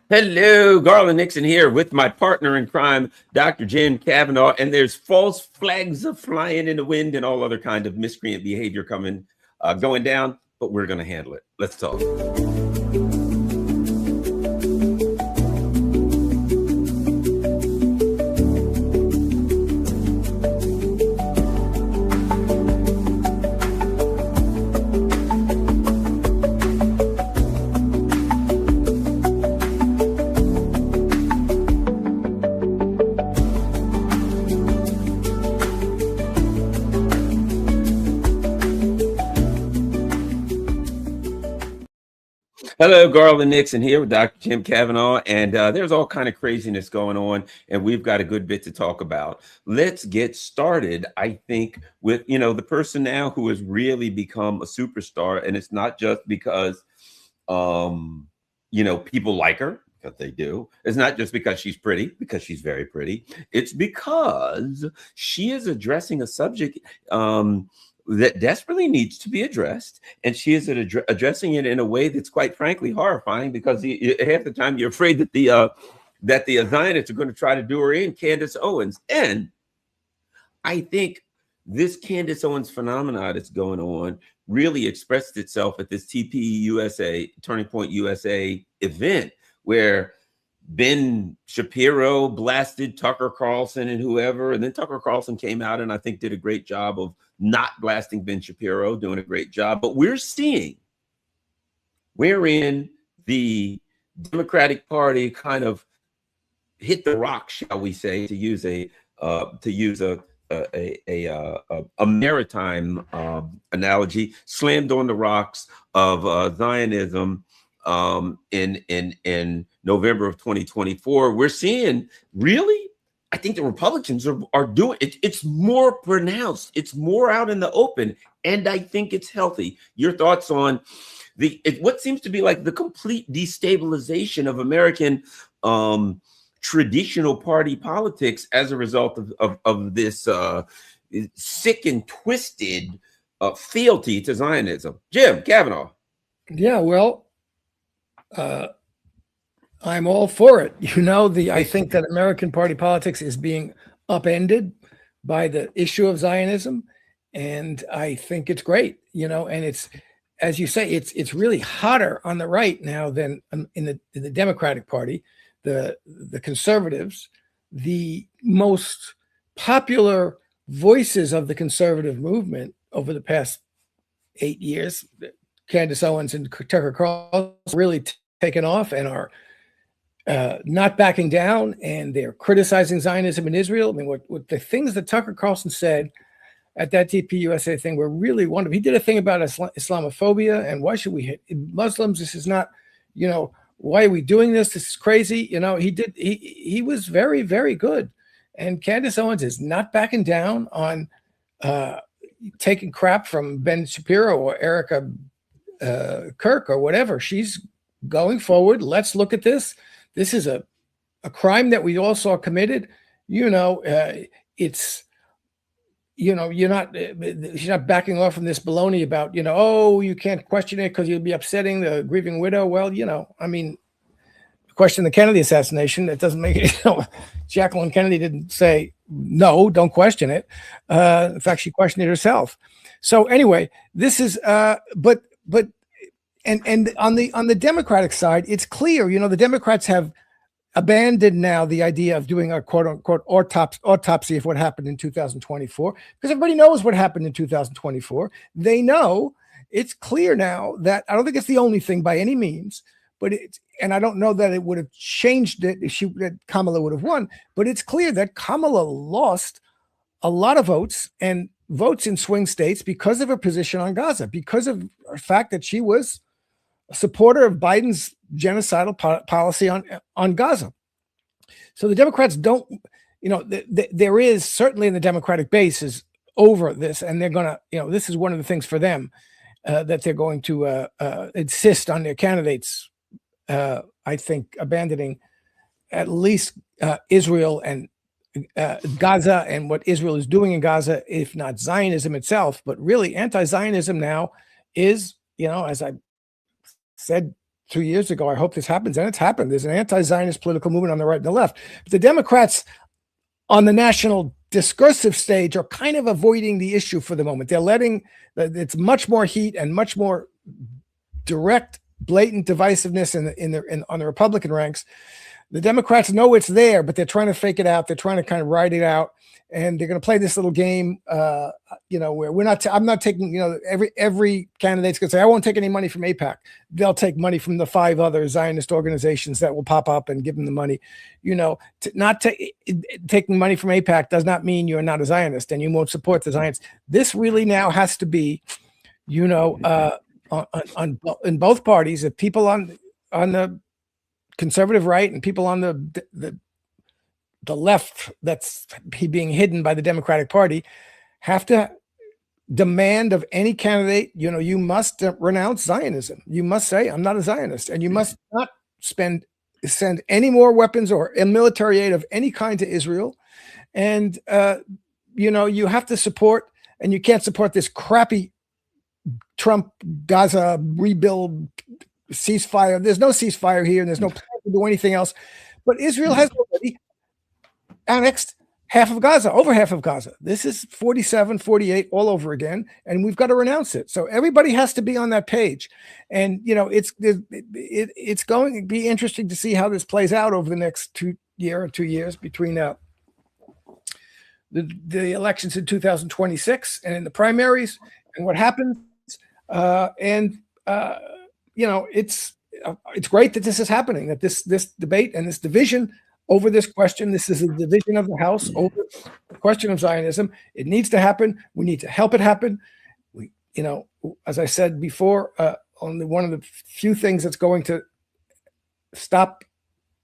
Hello, Garland Nixon here with my partner in crime, Dr. Jim Kavanaugh, and there's false flags of flying in the wind and all other kind of miscreant behavior going down, but we're going to handle it. Let's talk. Hello, Garland Nixon here with Dr. Jim Kavanaugh, and there's all kind of craziness going on, and we've got a good bit to talk about. Let's get started, I think, with, the person now who has really become a superstar, and it's not just because, people like her, because they do. It's not just because she's pretty, because she's very pretty. It's because she is addressing a subject that desperately needs to be addressed, and she is addressing it in a way that's quite frankly horrifying, because half the time you're afraid that the Zionists are going to try to do her in, Candace Owens. And I think this Candace Owens phenomenon that's going on really expressed itself at this TPE USA, Turning Point USA event, where Ben Shapiro blasted Tucker Carlson and whoever, and then Tucker Carlson came out and I think did a great job of not blasting Ben Shapiro, doing a great job. But we're seeing wherein the Democratic Party kind of hit the rock, shall we say, to use a maritime analogy, slammed on the rocks of Zionism in November of 2024. We're seeing, really, I think the Republicans are doing it. It's more pronounced. It's more out in the open, and I think it's healthy. Your thoughts on what seems to be like the complete destabilization of American traditional party politics as a result of this sick and twisted fealty to Zionism. Jim Kavanaugh. Yeah, well, I'm all for it. I think that American party politics is being upended by the issue of Zionism, and I think it's great. And it's, as you say, it's really hotter on the right now than in the Democratic Party. The conservatives, the most popular voices of the conservative movement over the past 8 years, Candace Owens and Tucker Carlson, really taken off and are not backing down, and they're criticizing Zionism in Israel. I mean, what the things that Tucker Carlson said at that TPUSA thing were really wonderful. He did a thing about Islamophobia and why should we hit Muslims? This is not, why are we doing this? This is crazy. He was very, very good. And Candace Owens is not backing down on taking crap from Ben Shapiro or Erica Kirk or whatever. She's going forward. Let's look at this. This is a crime that we all saw committed. It's, she's not backing off from this baloney about, you can't question it because you'll be upsetting the grieving widow. Well, question the Kennedy assassination. That doesn't make it, Jacqueline Kennedy didn't say, no, don't question it. In fact, she questioned it herself. So anyway, this is, but on the Democratic side, it's clear, the Democrats have abandoned now the idea of doing a quote unquote autopsy of what happened in 2024, because everybody knows what happened in 2024. They know, it's clear now that, I don't think it's the only thing by any means, but and I don't know that it would have changed it that Kamala would have won, but it's clear that Kamala lost a lot of votes and votes in swing states because of her position on Gaza, because of the fact that she was a supporter of Biden's genocidal policy on Gaza. So the Democrats don't, there is certainly in the Democratic base is over this, and they're going to, this is one of the things for them that they're going to insist on their candidates, I think, abandoning at least Israel and Gaza and what Israel is doing in Gaza, if not Zionism itself. But really, anti-Zionism now is, as I said 2 years ago, I hope this happens, and it's happened. There's an anti-Zionist political movement on the right and the left. But the Democrats on the national discursive stage are kind of avoiding the issue for the moment. They're letting it's much more heat and much more direct, blatant divisiveness on the Republican ranks. The Democrats know it's there, but they're trying to fake it out. They're trying to kind of ride it out, and they're going to play this little game, where I'm not taking, every candidate's going to say, I won't take any money from AIPAC. They'll take money from the 5 other Zionist organizations that will pop up and give them the money. Taking money from AIPAC does not mean you're not a Zionist and you won't support the Zionists. This really now has to be, in both parties, if people on the conservative right and people on the left that's being hidden by the Democratic Party have to demand of any candidate, you must renounce Zionism. You must say, I'm not a Zionist, and you must not send any more weapons or military aid of any kind to Israel. And, you have to support, and you can't support this crappy Trump Gaza rebuild ceasefire. There's no ceasefire here, and there's no plan to do anything else. But Israel has already annexed over half of Gaza. This is 47, 48 all over again, and we've got to renounce it. So everybody has to be on that page. And, it's going to be interesting to see how this plays out over the next 2 years between the elections in 2026 and in the primaries and what happens. It's great that this is happening, that this debate and this division over this question. This is a division of the House over the question of Zionism. It needs to happen. We need to help it happen. As I said before, only one of the few things that's going to stop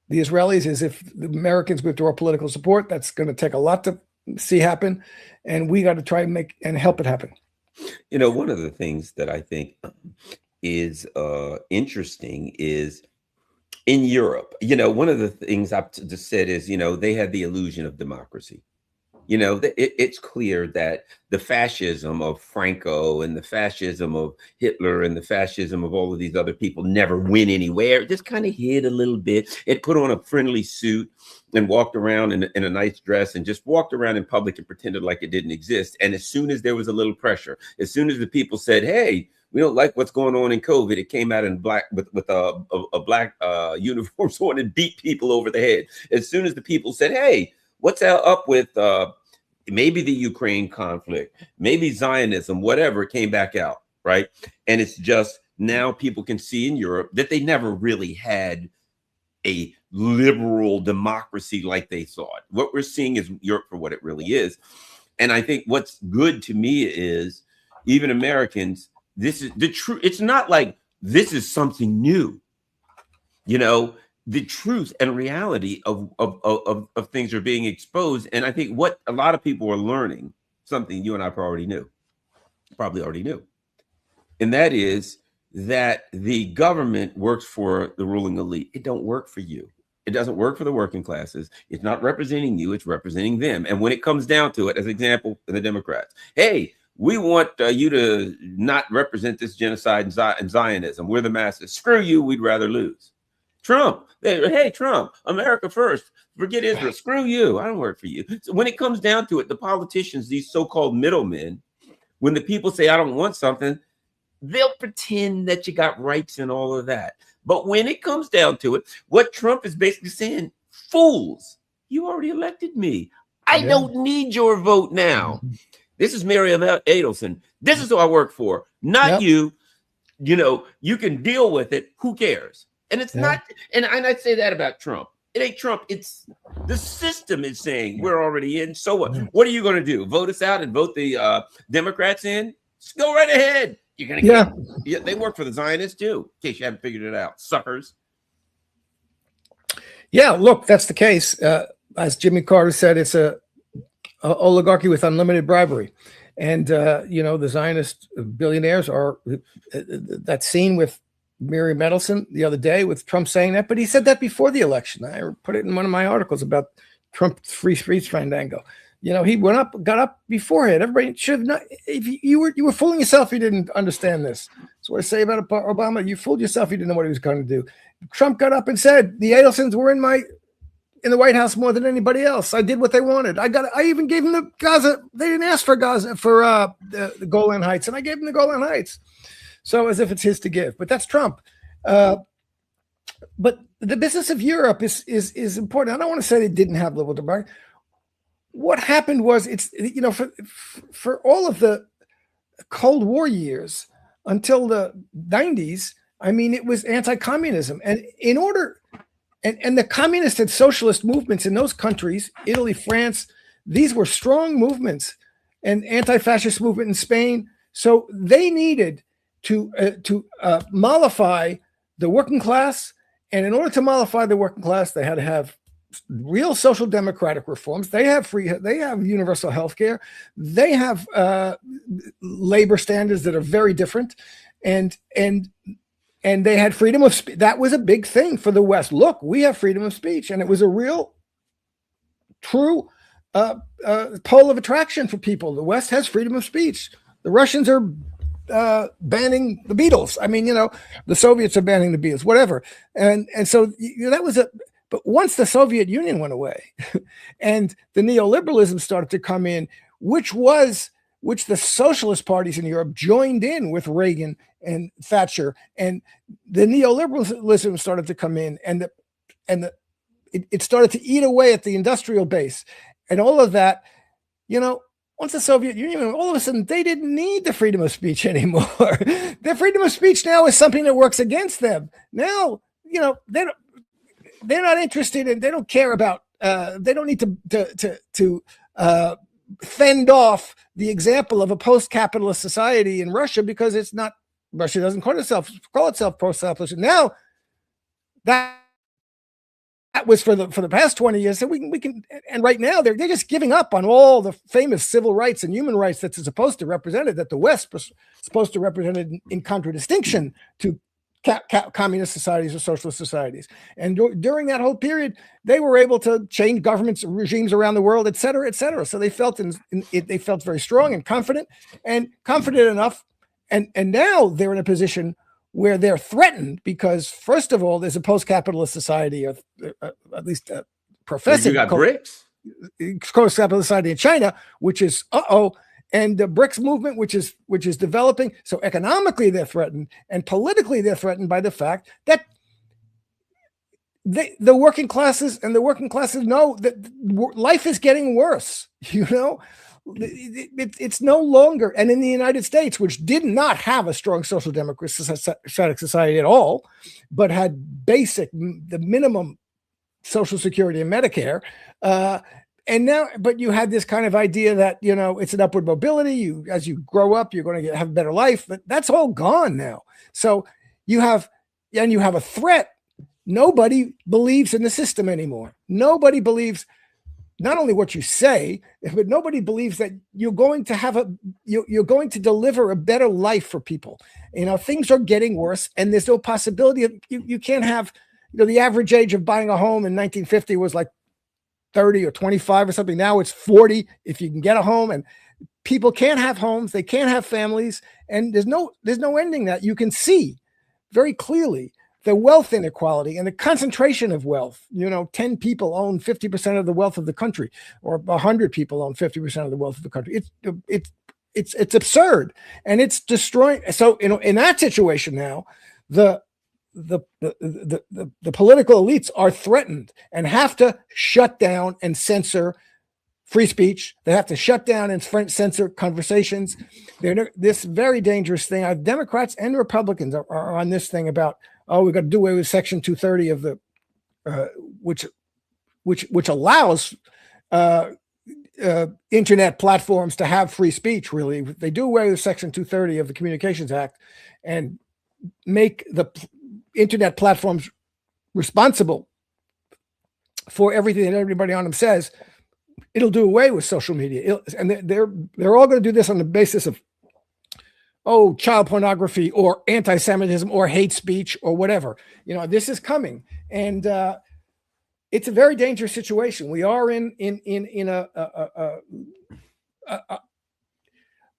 the Israelis is if the Americans withdraw political support. That's going to take a lot to see happen, and we got to try and help it happen. One of the things that I think is interesting is in Europe, one of the things I've just said is, they had the illusion of democracy. It's clear that the fascism of Franco and the fascism of Hitler and the fascism of all of these other people never went anywhere. It just kind of hid a little bit. It put on a friendly suit and walked around in a nice dress and just walked around in public and pretended like it didn't exist. And as soon as there was a little pressure, as soon as the people said, hey, we don't like what's going on in COVID, it came out in black with a black uniform on and beat people over the head. As soon as the people said, hey, what's up with maybe the Ukraine conflict, maybe Zionism, whatever, it came back out, right? And it's just now people can see in Europe that they never really had a liberal democracy like they thought. What we're seeing is Europe for what it really is. And I think what's good to me is even Americans, this is the truth. It's not like this is something new. The truth and reality of things are being exposed. And I think what a lot of people are learning, something you and I probably already knew. And that is that the government works for the ruling elite. It don't work for you. It doesn't work for the working classes. It's not representing you. It's representing them. And when it comes down to it, as an example, the Democrats, hey, we want you to not represent this genocide and Zionism. We're the masses. Screw you. We'd rather lose. Trump, hey, Trump, America first. Forget Israel. Screw you. I don't work for you. So when it comes down to it, the politicians, these so-called middlemen, when the people say, I don't want something, they'll pretend that you got rights and all of that. But when it comes down to it, what Trump is basically saying, fools, you already elected me. I don't need your vote now. This is Miriam Adelson. This is who I work for, not you. You can deal with it. Who cares? And it's not, and I say that about Trump. It ain't Trump. It's the system is saying we're already in. So what? What are you going to do? Vote us out and vote the Democrats in? Just go right ahead. You're going to get, they work for the Zionists too, in case you haven't figured it out, suckers. Yeah, look, that's the case. As Jimmy Carter said, it's a oligarchy with unlimited bribery. And, the Zionist billionaires are that scene with Miriam Adelson the other day with Trump saying that, but he said that before the election. I put it in one of my articles about Trump's free speech fandango. He got up beforehand. Everybody should have not. If you were fooling yourself, you didn't understand this. That's what I say about Obama. You fooled yourself. You didn't know what he was going to do. Trump got up and said, the Adelsons were in the White House more than anybody else. I did what they wanted. I even gave them the Gaza. They didn't ask for Gaza for the Golan Heights, and I gave them the Golan Heights. So as if it's his to give. But that's Trump. But the business of Europe is important. I don't want to say they didn't have liberal democracy. What happened was for all of the Cold War years until the 90s, I mean, it was anti-communism. And in order, and the communist and socialist movements in those countries, Italy, France, these were strong movements, and anti-fascist movement in Spain. So they needed to mollify the working class. And in order to mollify the working class, they had to have real social democratic reforms. They have universal health care. They have labor standards that are very different. And they had freedom of speech. That was a big thing for the West. Look, we have freedom of speech. And it was a real, true pole of attraction for people. The West has freedom of speech. The Russians are banning the Beatles. I mean, the Soviets are banning the Beatles, whatever. And so that was but once the Soviet Union went away and the neoliberalism started to come in, which the socialist parties in Europe joined in with Reagan and Thatcher, and the neoliberalism started to come in, and it started to eat away at the industrial base and all of that, once the Soviet Union, all of a sudden they didn't need the freedom of speech anymore. Their freedom of speech now is something that works against them. Now, they're not interested in, they don't care about, they don't need to fend off the example of a post-capitalist society in Russia, because it's not, Russia doesn't call itself post-capitalist. Now that was for the past 20 years. So we can, and right now they're just giving up on all the famous civil rights and human rights that's supposed to represent it, that the West was supposed to represent it in contradistinction to communist societies or socialist societies. And during that whole period, they were able to change governments, regimes around the world, et cetera, et cetera. So they felt they felt very strong and confident enough. And now they're in a position where they're threatened because, first of all, there's a post-capitalist society, or at least professed. You got BRICS, post-capitalist society in China, which is and the BRICS movement, which is developing. So economically they're threatened, and politically they're threatened by the fact that the working classes know that life is getting worse. It's no longer, and in the United States, which did not have a strong social democratic society at all, but had the minimum Social Security and Medicare, and now, but you had this kind of idea that, it's an upward mobility. As you grow up, you're going to have a better life, but that's all gone now. So you have a threat. Nobody believes in the system anymore. Nobody believes not only what you say, but nobody believes that you're going to deliver a better life for people. Things are getting worse, and there's no possibility of, you can't have, the average age of buying a home in 1950 was like 30 or 25 or something. Now it's 40 if you can get a home, and people can't have homes. They can't have families. And there's no ending that. You can see very clearly the wealth inequality and the concentration of wealth. 10 people own 50% of the wealth of the country, or 100 people own 50% of the wealth of the country. It's absurd, and it's destroying. So, in that situation now, the political elites are threatened and have to shut down and censor free speech. They have to shut down and censor conversations. They're this very dangerous thing. Democrats and Republicans are on this thing about, we've got to do away with Section 230 of the which allows internet platforms to have free speech. Really, they do away with Section 230 of the Communications Act and make the internet platforms responsible for everything that everybody on them says. It'll do away with social media, and they're all going to do this on the basis of child pornography or anti-Semitism or hate speech or whatever. This is coming, and it's a very dangerous situation. We are in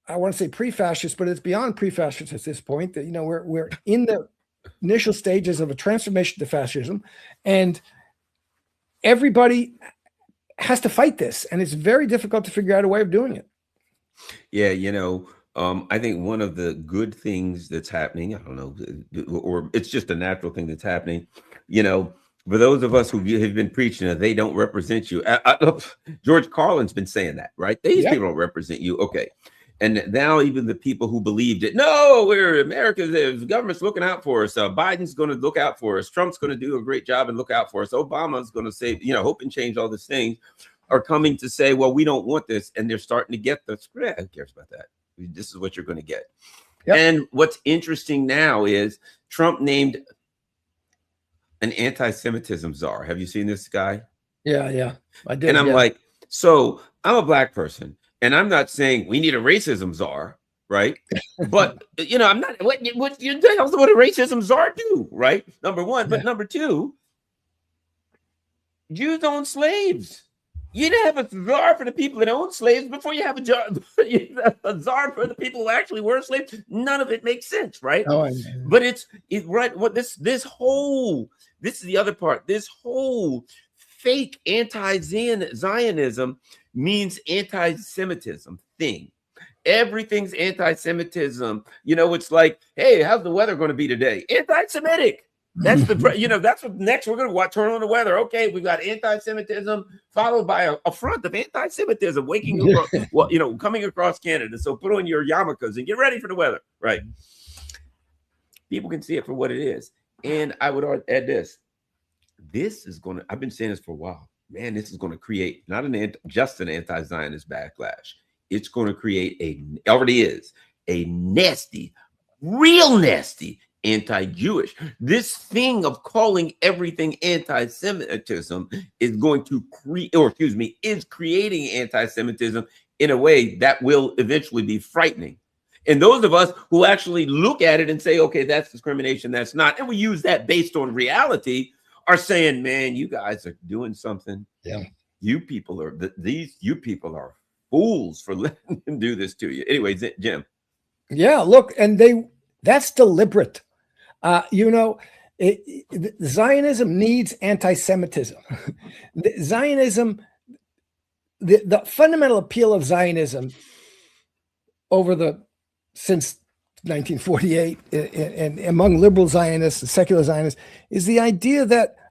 I want to say pre-fascist, but it's beyond pre-fascist at this point. That, you know, we're in the initial stages of a transformation to fascism, and everybody has to fight this, and it's very difficult to figure out a way of doing it. Yeah, you know, I think one of the good things that's happening, I don't know, or it's just a natural thing that's happening, you know, for those of us who have been preaching that they don't represent you. George Carlin's been saying that, right? These people don't represent you. Okay. And now even the people who believed it, no, we're America, the government's looking out for us. Biden's going to look out for us. Trump's going to do a great job and look out for us. Obama's going to say, you know, hope and change, all these things are coming to say, well, we don't want this. And they're starting to get the script. Who cares about that? This is what you're going to get. Yep. And what's interesting now is Trump named an anti-Semitism czar. Have you seen this guy? Yeah, I did. And I'm like, so I'm a black person. And I'm not saying we need a racism czar, right? But, you know, I'm not, what the hell would a racism czar do, right? Number one. But number two, Jews own slaves. You didn't have a czar for the people that own slaves before you have a czar for the people who actually were slaves. None of it makes sense, right? But it's right. What this is the other part. This whole fake anti-Zionism means anti-Semitism thing. Everything's anti-Semitism. You know, it's like, hey, how's the weather going to be today? Anti-Semitic. That's the, you know, that's what next we're going to turn on the weather. Okay, we've got anti-Semitism followed by a front of anti-Semitism waking up, well, you know, coming across Canada. So put on your yarmulkes and get ready for the weather, right? People can see it for what it is. And I would add this. This is going to, I've been saying this for a while. Man, this is going to create not just an anti-Zionist backlash. It's going to create already is a nasty, real nasty anti-Jewish. This thing of calling everything anti-Semitism is going to create, or excuse me, is creating anti-Semitism in a way that will eventually be frightening. And those of us who actually look at it and say, okay, that's discrimination, that's not, and we use that based on reality, are saying, man, you guys are doing something. Yeah. You people are fools for letting them do this to you. Anyways, Jim. Yeah, look, and that's deliberate. You know, Zionism needs anti-Semitism. Zionism, the fundamental appeal of Zionism since 1948 and among liberal Zionists and secular Zionists is the idea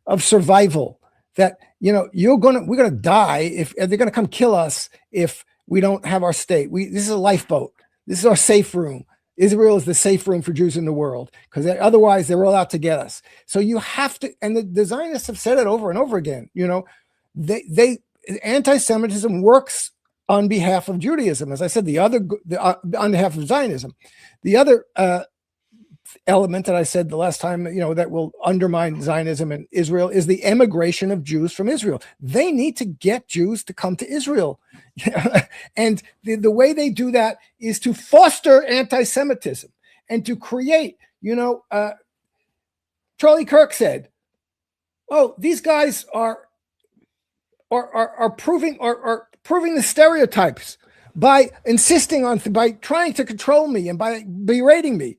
of survival, that, you know, we're going to die if they're going to come kill us if we don't have our state. This is a lifeboat. This is our safe room. Israel is the safe room for Jews in the world, because otherwise they're all out to get us. So you have to, and the Zionists have said it over and over again, you know, anti-Semitism works on behalf of Judaism. As I said, on behalf of Zionism. The other element that I said the last time, you know, that will undermine Zionism in Israel is the emigration of Jews from Israel. They need to get Jews to come to Israel. And the way they do that is to foster anti-Semitism and to create, you know, Charlie Kirk said, oh, these guys are proving the stereotypes by insisting on, by trying to control me and by berating me.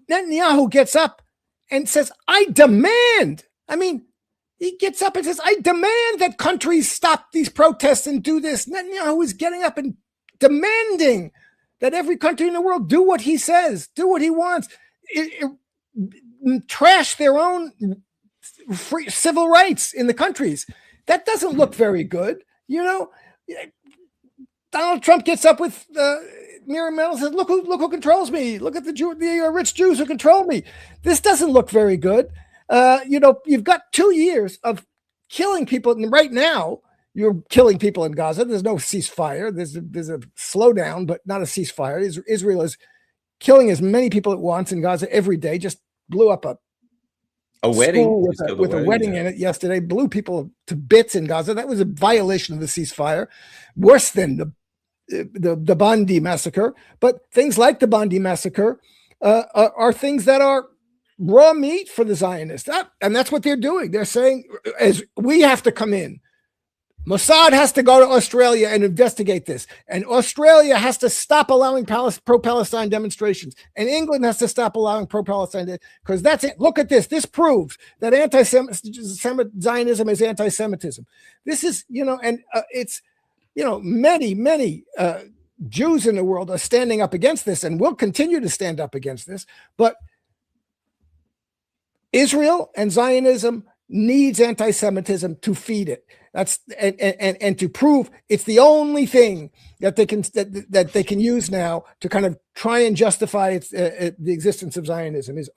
Netanyahu gets up and says, I demand. I mean, he gets up and says, I demand that countries stop these protests and do this. Netanyahu is getting up and demanding that every country in the world do what he says, do what he wants, trash their own free civil rights in the countries. That doesn't look very good. You know, Donald Trump gets up with Miriam Mendel, says, look who controls me. Look at the rich Jews who control me. This doesn't look very good. You know, you've got 2 years of killing people. And right now, you're killing people in Gaza. There's no ceasefire. There's a slowdown, but not a ceasefire. Israel is killing as many people it wants in Gaza every day. Just blew up a wedding with a wedding in it yesterday. Blew people to bits in Gaza. That was a violation of the ceasefire. Worse than the Bondi massacre. But things like the Bondi massacre are things that are raw meat for the Zionists. And that's what they're doing. They're saying, as we have to come in, Mossad has to go to Australia and investigate this. And Australia has to stop allowing pro-Palestine demonstrations. And England has to stop allowing pro-Palestine, because that's it. Look at this. This proves that Zionism is anti-Semitism. This is, and it's, many Jews in the world are standing up against this and will continue to stand up against this. But Israel and Zionism needs anti-Semitism to feed it. That's and to prove it's the only thing that they can use now to kind of try and justify the existence of Zionism is,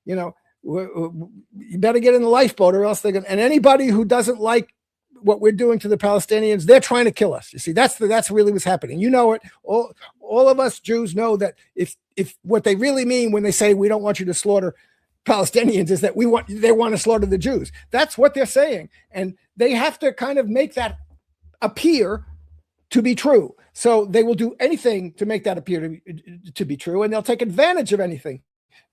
you better get in the lifeboat or else they're going. And anybody who doesn't like what we're doing to the Palestinians, they're trying to kill us. You see, that's really what's happening. You know it. All of us Jews know that if what they really mean when they say we don't want you to slaughter Palestinians is that they want to slaughter the Jews. That's what they're saying. And they have to kind of make that appear to be true. So they will do anything to make that appear to be true. And they'll take advantage of anything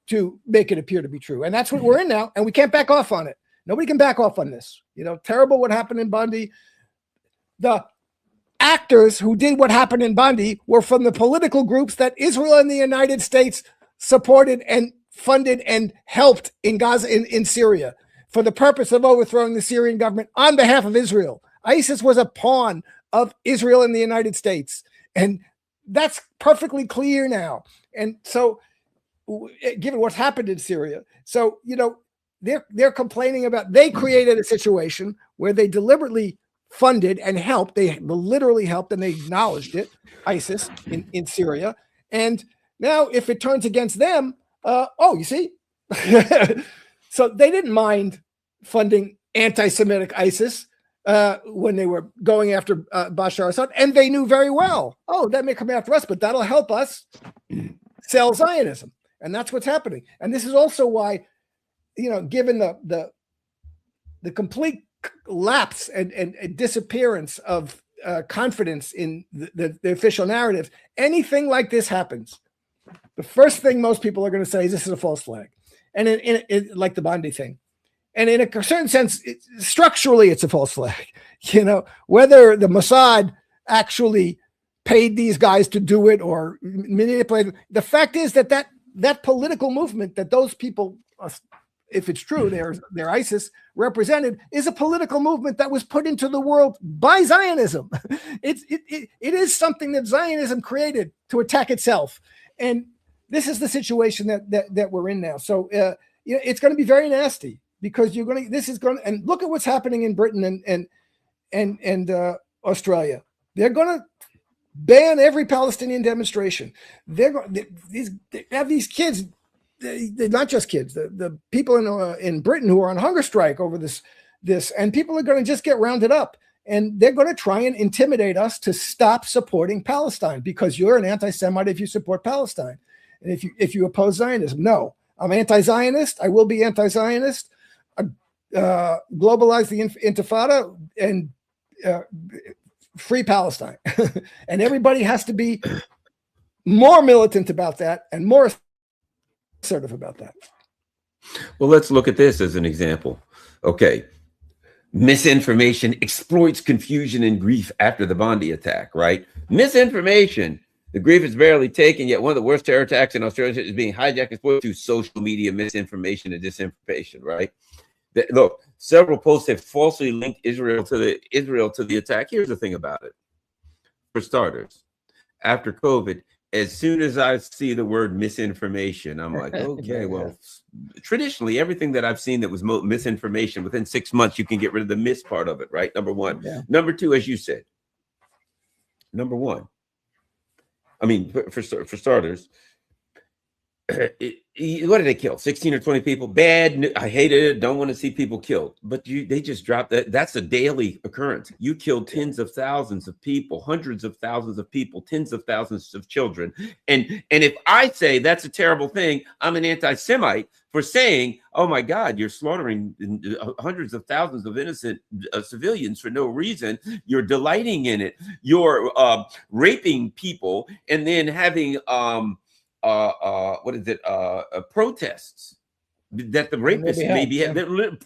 to make it appear to be true. And that's what we're in now. And we can't back off on it. Nobody can back off on this. Terrible what happened in Bondi. The actors who did what happened in Bondi were from the political groups that Israel and the United States supported and funded and helped in Gaza, in Syria, for the purpose of overthrowing the Syrian government on behalf of Israel. ISIS was a pawn of Israel and the United States. And that's perfectly clear now. And so, given what's happened in Syria, so, they're complaining about, they created a situation where they deliberately funded and helped, they literally helped, and they acknowledged it, ISIS in Syria. And now if it turns against them, you see, so they didn't mind funding anti-Semitic ISIS when they were going after Bashar Assad, and they knew very well, that may come after us, but that'll help us sell Zionism, and that's what's happening. And this is also why, given the complete lapse and disappearance of confidence in the official narrative, anything like this happens, the first thing most people are going to say is this is a false flag. And in like the Bondi thing. And in a certain sense, structurally, it's a false flag. Whether the Mossad actually paid these guys to do it or manipulated, the fact is that political movement that those people, if it's true, they're ISIS represented, is a political movement that was put into the world by Zionism. It is something that Zionism created to attack itself. And this is the situation that we're in now. So it's going to be very nasty, because and look at what's happening in Britain and Australia. They're going to ban every Palestinian demonstration. They have these kids. They're not just kids. The people in Britain who are on hunger strike over this, and people are going to just get rounded up, and they're going to try and intimidate us to stop supporting Palestine, because you're an anti-Semite if you support Palestine, and if you oppose Zionism. No, I'm anti-Zionist. I will be anti-Zionist. Globalize the Intifada and free Palestine, and everybody has to be more militant about that and more assertive about that. Well, let's look at this as an example. Okay. Misinformation exploits confusion and grief after the Bondi attack, right? Misinformation. The grief is barely taken, yet one of the worst terror attacks in Australia is being hijacked and exploited through social media misinformation and disinformation, right? Look, several posts have falsely linked Israel to the attack. Here's the thing about it. For starters, after COVID, as soon as I see the word misinformation, I'm like, okay, well, traditionally, everything that I've seen that was misinformation, within 6 months, you can get rid of the mis part of it, right? Number one. Yeah. Number two, as you said, number one, I mean, for starters, what did they kill? 16 or 20 people? Bad. I hated it. Don't want to see people killed. But they just dropped that. That's a daily occurrence. You killed tens of thousands of people, hundreds of thousands of people, tens of thousands of children. And if I say that's a terrible thing, I'm an anti-Semite for saying, oh my God, you're slaughtering hundreds of thousands of innocent civilians for no reason. You're delighting in it. You're raping people and then having protests that the rapists may be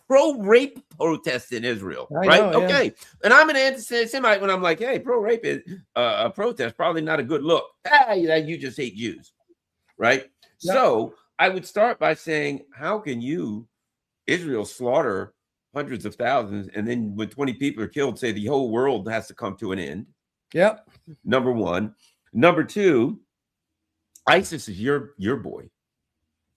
pro-rape protests in Israel, I right? know, Okay. And I'm an anti-Semite when I'm like, hey, pro-rape is a protest, probably not a good look. You just hate Jews, right? Yeah. So I would start by saying, how can Israel slaughter hundreds of thousands, and then when 20 people are killed, say the whole world has to come to an end? Yep. Number one. Number two, ISIS is your boy.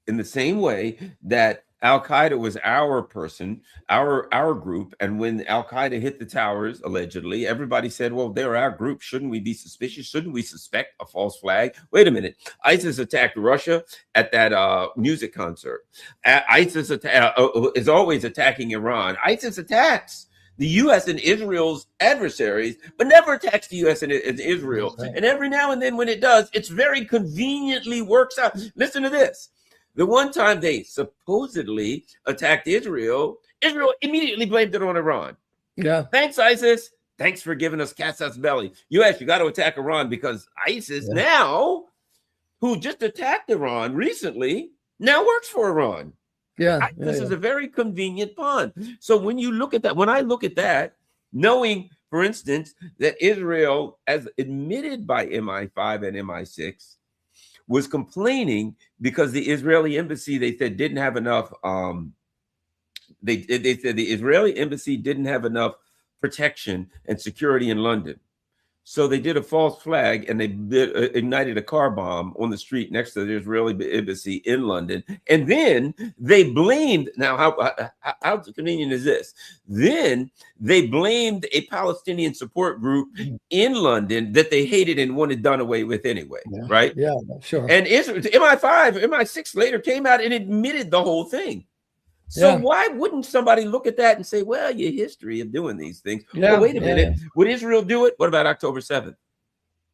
In the same way that Al-Qaeda was our person, our group, and when Al-Qaeda hit the towers, allegedly, everybody said, well, they're our group. Shouldn't we be suspicious? Shouldn't we suspect a false flag? Wait a minute. ISIS attacked Russia at that music concert. ISIS is always attacking Iran. ISIS attacks the U.S. and Israel's adversaries, but never attacks the U.S. and Israel. Right. And every now and then when it does, it's very conveniently works out. Listen to this. The one time they supposedly attacked Israel, Israel immediately blamed it on Iran. Yeah. Thanks, ISIS. Thanks for giving us cat's belly. U.S., you got to attack Iran because ISIS now, who just attacked Iran recently, now works for Iran. Yeah. This is a very convenient pawn. So when you look at that, when I look at that, knowing, for instance, that Israel, as admitted by MI5 and MI6, was complaining because the Israeli embassy, they said, didn't have enough. They said the Israeli embassy didn't have enough protection and security in London. So they did a false flag and they ignited a car bomb on the street next to the Israeli embassy in London. And then they blamed, now how convenient is this? Then they blamed a Palestinian support group in London that they hated and wanted done away with anyway, right? Yeah, sure. And Israel, MI5, MI6 later came out and admitted the whole thing. So why wouldn't somebody look at that and say, well, your history of doing these things. Well, wait a minute. Would Israel do it? What about October 7th?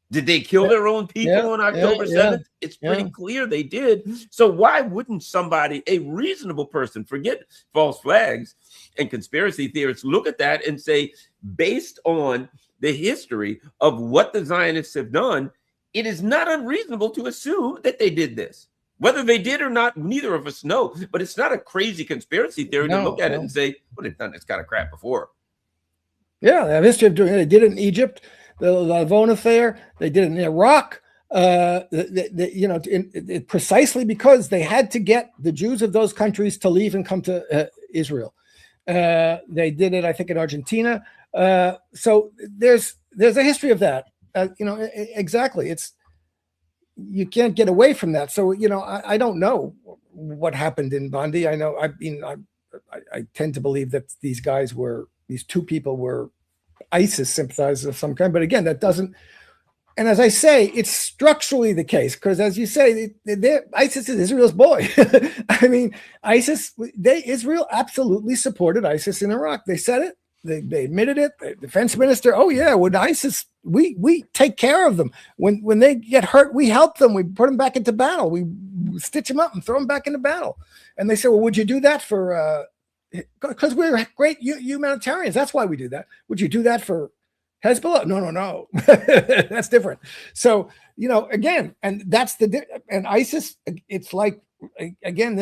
Did they kill their own people on October 7th? It's pretty clear they did. So why wouldn't somebody, a reasonable person, forget false flags and conspiracy theorists, look at that and say, based on the history of what the Zionists have done, it is not unreasonable to assume that they did this. Whether they did or not, neither of us know. But it's not a crazy conspiracy theory to look at it and say, well, they've done this kind of crap before. Yeah, they have history of doing it. They did it in Egypt, the Lavon affair. They did it in Iraq. Precisely because they had to get the Jews of those countries to leave and come to Israel. They did it, I think, in Argentina. So there's a history of that. Exactly. You can't get away from that. So, I don't know what happened in Bondi. I know, I tend to believe that these two people were ISIS sympathizers of some kind. But again, that doesn't, and as I say, it's structurally the case, because as you say, ISIS is Israel's boy. I mean, Israel absolutely supported ISIS in Iraq. They said it. They admitted it. The defense minister, oh yeah, with ISIS, we take care of them. When they get hurt, we help them. We put them back into battle. We stitch them up and throw them back into battle. And they said, well, would you do that for, because we're great humanitarians. That's why we do that. Would you do that for Hezbollah? No. That's different. So, again, and that's and ISIS, it's like, again,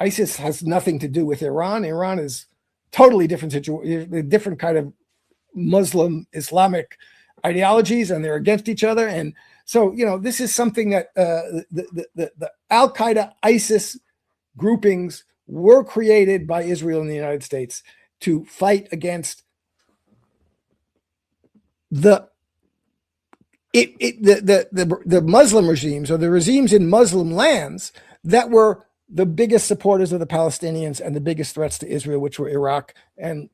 ISIS has nothing to do with Iran. Iran is totally different situation, different kind of Muslim Islamic ideologies, and they're against each other. And so, this is something that the Al-Qaeda ISIS groupings were created by Israel and the United States to fight against the Muslim regimes, or the regimes in Muslim lands that were the biggest supporters of the Palestinians and the biggest threats to Israel, which were Iraq and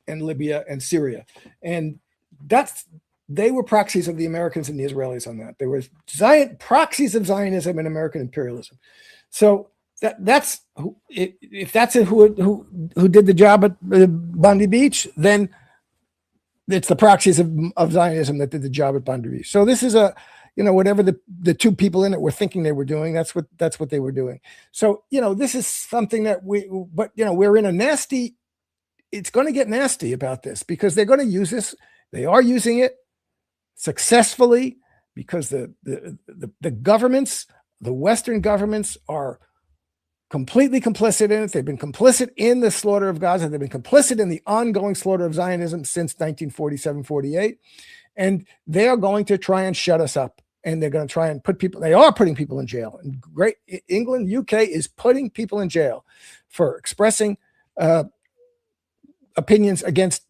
Libya and Syria. And they were proxies of the Americans and the Israelis on that. They were proxies of Zionism and American imperialism. So if that's who did the job at Bondi Beach, then it's the proxies of Zionism that did the job at Bondi Beach. So this is whatever the two people in it were thinking they were doing, that's what they were doing. So, this is something that we're in a nasty, it's going to get nasty about this, because they're going to use this. They are using it successfully, because the governments, the Western governments, are completely complicit in it. They've been complicit in the slaughter of Gaza. They've been complicit in the ongoing slaughter of Zionism since 1947-48. And they are going to try and shut us up. And they're going to try and they are putting people in jail. And Great England, UK is putting people in jail for expressing opinions against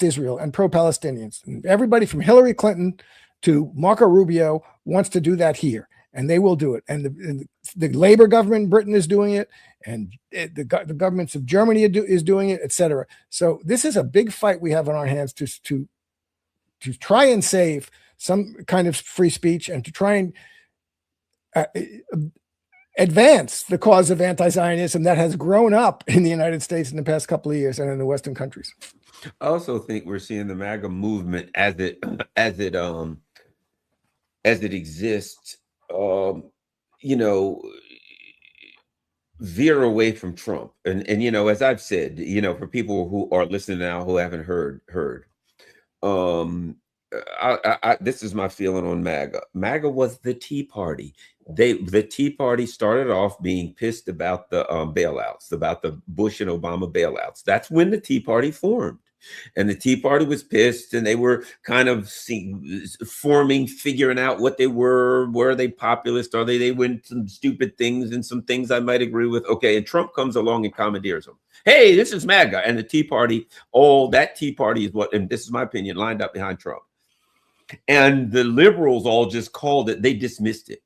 Israel and pro-Palestinians. And everybody from Hillary Clinton to Marco Rubio wants to do that here, and they will do it. And the Labour government in Britain is doing it, and the governments of Germany is doing it, etc. So this is a big fight we have on our hands to try and save some kind of free speech and to try and advance the cause of anti-Zionism that has grown up in the United States in the past couple of years and in the Western countries. I also think we're seeing the MAGA movement as it exists, veer away from Trump. And as I've said, for people who are listening now who haven't heard, this is my feeling on MAGA. MAGA was the Tea Party. The Tea Party started off being pissed about the bailouts, about the Bush and Obama bailouts. That's when the Tea Party formed. And the Tea Party was pissed, and they were kind of figuring out what they were. Were they populist? Are they went some stupid things and some things I might agree with. Okay, and Trump comes along and commandeers them. Hey, this is MAGA. And the Tea Party, that Tea Party is what, and this is my opinion, lined up behind Trump. And the liberals all just called it, they dismissed it.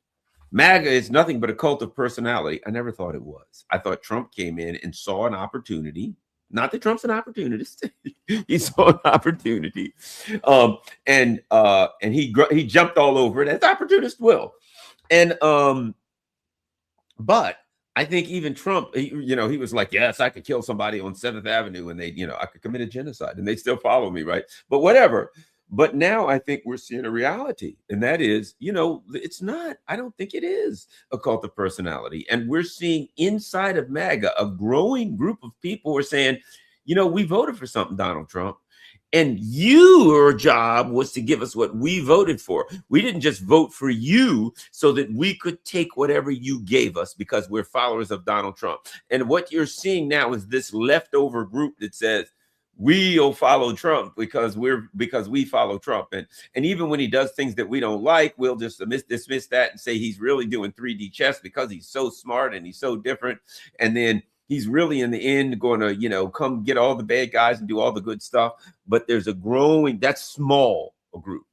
MAGA is nothing but a cult of personality. I never thought it was. I thought Trump came in and saw an opportunity. Not that Trump's an opportunist. He saw an opportunity. And he jumped all over it, as opportunists will. And but I think even Trump, he was like, yes, I could kill somebody on 7th Avenue and I could commit a genocide and they still follow me, right? But whatever. But now I think we're seeing a reality, and that is, it's not, I don't think it is a cult of personality. And we're seeing inside of MAGA a growing group of people who are saying, we voted for something, Donald Trump, and your job was to give us what we voted for. We didn't just vote for you so that we could take whatever you gave us because we're followers of Donald Trump. And what you're seeing now is this leftover group that says, we'll follow Trump because we follow Trump. And even when he does things that we don't like, we'll just dismiss that and say he's really doing 3D chess because he's so smart and he's so different. And then he's really in the end going to, come get all the bad guys and do all the good stuff. But there's that's small a group.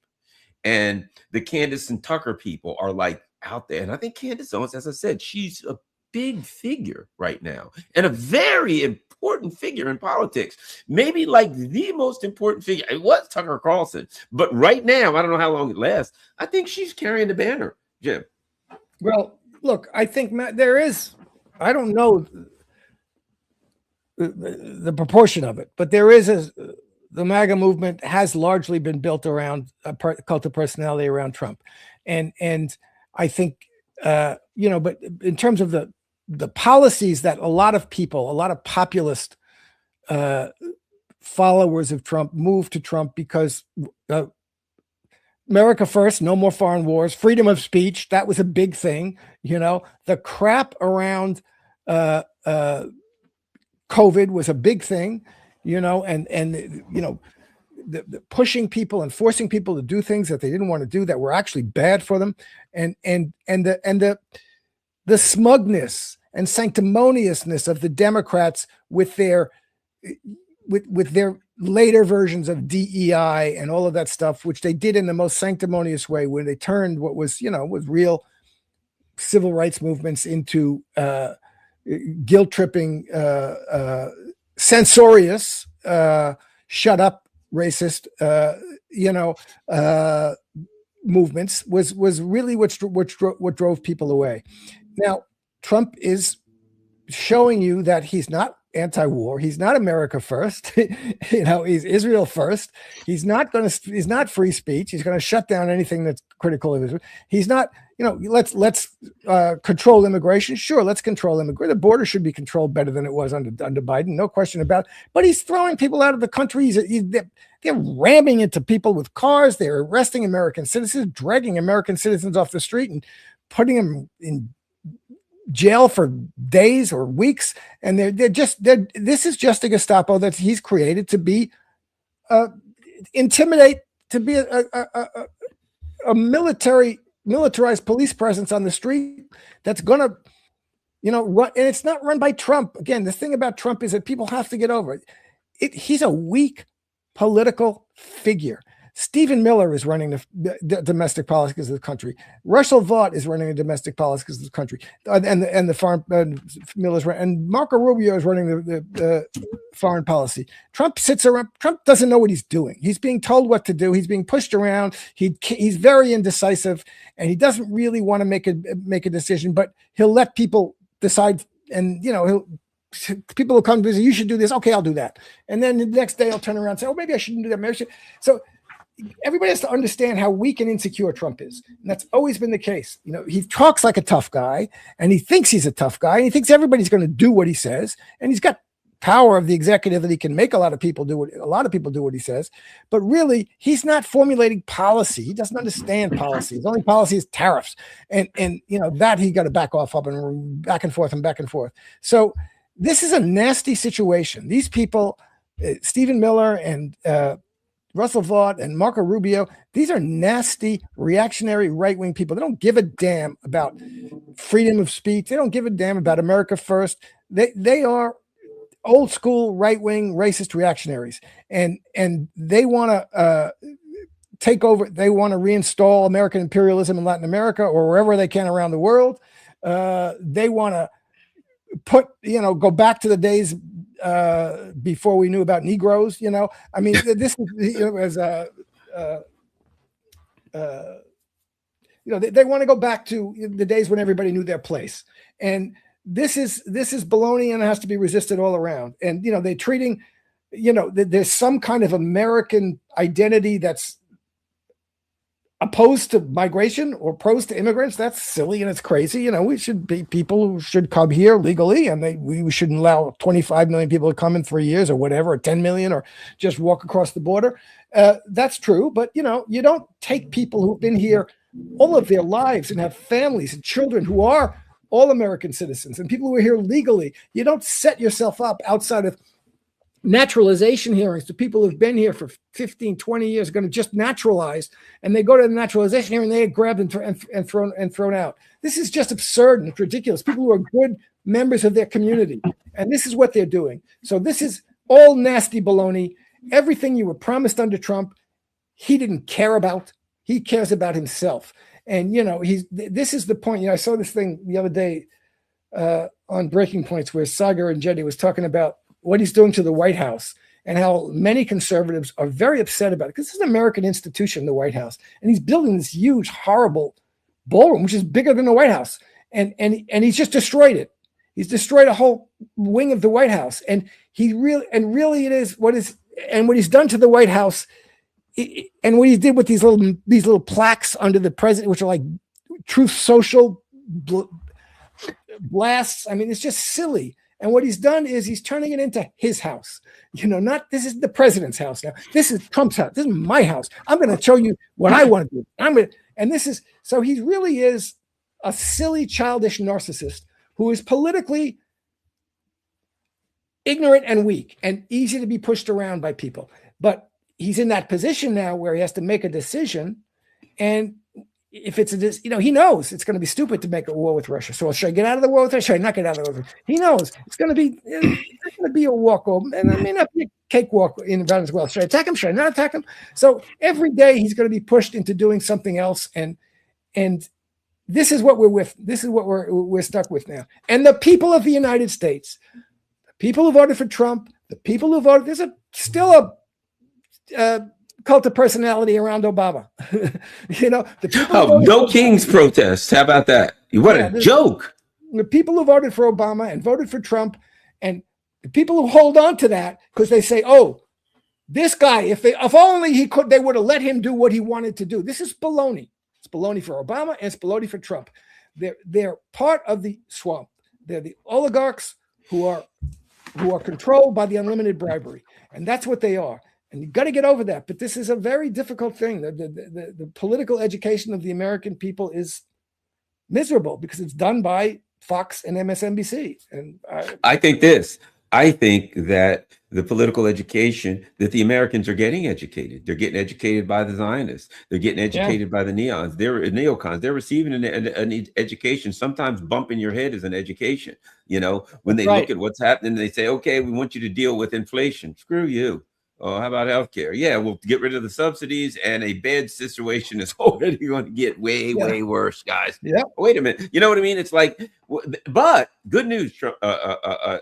And the Candace and Tucker people are like out there. And I think Candace Owens, as I said, she's a big figure right now and a very important figure in politics, maybe like the most important figure. It was Tucker Carlson, but right now, I don't know how long it lasts. I think she's carrying the banner, Jim. Well, look, I think there is, I don't know the proportion of it, but there is the MAGA movement has largely been built around a cult of personality around Trump. And I think, but in terms of the policies that a lot of populist followers of Trump moved to Trump because America first, no more foreign wars, freedom of speech, that was a big thing. The crap around COVID was a big thing, the pushing people and forcing people to do things that they didn't want to do that were actually bad for them, and the smugness and sanctimoniousness of the Democrats with their later versions of DEI and all of that stuff, which they did in the most sanctimonious way, when they turned what was real civil rights movements into guilt-tripping, censorious, shut up, racist, movements was really what drove people away. Now, Trump is showing you that he's not anti-war. He's not America first. He's Israel first. He's not free speech. He's going to shut down anything that's critical of Israel. He's not, let's control immigration. Sure, let's control immigration. The border should be controlled better than it was under Biden. No question about it. But he's throwing people out of the country. They're ramming into people with cars. They're arresting American citizens, dragging American citizens off the street and putting them in jail for days or weeks, and this is just a Gestapo that he's created to be intimidate, to be a militarized police presence on the street that's gonna, run. And it's not run by Trump. Again, the thing about Trump is that people have to get over it. He's a weak political figure. Stephen Miller is running the domestic politics of the country. Russell Vought is running the domestic politics of the country, and the foreign Miller's and Marco Rubio is running the foreign policy. Trump sits around. Trump doesn't know what he's doing. He's being told what to do. He's being pushed around. He's very indecisive, and he doesn't really want to make a decision. But he'll let people decide, and people will come to say, you should do this. Okay, I'll do that. And then the next day I'll turn around and say, oh, maybe I shouldn't do that. Maybe I should. So everybody has to understand how weak and insecure Trump is. And that's always been the case. He talks like a tough guy, and he thinks he's a tough guy. And he thinks everybody's going to do what he says. And he's got power of the executive that he can make a lot of people do what he says. But really, he's not formulating policy. He doesn't understand policy. His only policy is tariffs. And that he got to back off up and back and forth and back and forth. So this is a nasty situation. These people, Stephen Miller and Russell Vought and Marco Rubio, these are nasty, reactionary, right-wing people. They don't give a damn about freedom of speech. They don't give a damn about America first. They are old school, right-wing, racist reactionaries. And they want to take over. They want to reinstall American imperialism in Latin America or wherever they can around the world. They want to go back to the days before we knew about Negroes. I mean, this is they want to go back to the days when everybody knew their place, and this is baloney, and it has to be resisted all around. And they're treating, there's some kind of American identity that's opposed to migration or opposed to immigrants. That's silly and it's crazy. We should be people who should come here legally, and we shouldn't allow 25 million people to come in 3 years or whatever, or 10 million, or just walk across the border. That's true. But, you don't take people who've been here all of their lives and have families and children who are all American citizens and people who are here legally. You don't set yourself up outside of naturalization hearings to people who've been here for 15, 20 years, going to just naturalize, and they go to the naturalization hearing and they get grabbed and thrown out. This is just absurd and it's ridiculous. People who are good members of their community, and this is what they're doing. So this is all nasty baloney. Everything you were promised under Trump, he didn't care about. He cares about himself. And this is the point. I saw this thing the other day on Breaking Points where Sagar Enjeti was talking about what he's doing to the White House and how many conservatives are very upset about it, because this is an American institution, the White House, and he's building this huge, horrible ballroom, which is bigger than the White House, and he's just destroyed it. He's destroyed a whole wing of the White House, and really it is what he's done to the White House, and what he did with these little plaques under the president, which are like Truth Social blasts. I mean, it's just silly. And what he's done is he's turning it into his house. This is the president's house now. This is Trump's house. This is my house. I'm going to show you what I want to do. So he really is a silly, childish narcissist who is politically ignorant and weak and easy to be pushed around by people. But he's in that position now where he has to make a decision, and if it's he knows it's going to be stupid to make a war with Russia. So should I get out of the war with Russia? Should I not get out of the war with Russia? He knows it's going to be a walkover, and it may not be a cakewalk in Venezuela. Should I attack him? Should I not attack him? So every day he's going to be pushed into doing something else, and this is what we're with. This is what we're stuck with now. And the people of the United States, the people who voted for Trump, the people who voted, there's still a cult of personality around Obama. The people no King's protests. How about that? What a joke. The people who voted for Obama and voted for Trump, and the people who hold on to that because they say, oh, this guy, if only he could, they would have let him do what he wanted to do. This is baloney. It's baloney for Obama and it's baloney for Trump. They're part of the swamp. They're the oligarchs who are controlled by the unlimited bribery. And that's what they are. And you've got to get over that. But this is a very difficult thing. The political education of the American people is miserable because it's done by Fox and MSNBC. And I think that the political education that the Americans are getting educated. They're getting educated by the Zionists. They're getting educated by the neocons. They're receiving an education. Sometimes bumping your head is an education. You know, when they look at what's happening, they say, okay, we want you to deal with inflation. Screw you. Oh, how about healthcare? Yeah, we'll get rid of the subsidies, and a bad situation is already going to get way worse, guys. Yeah. Wait a minute. You know what I mean? It's like, but good news, Trump,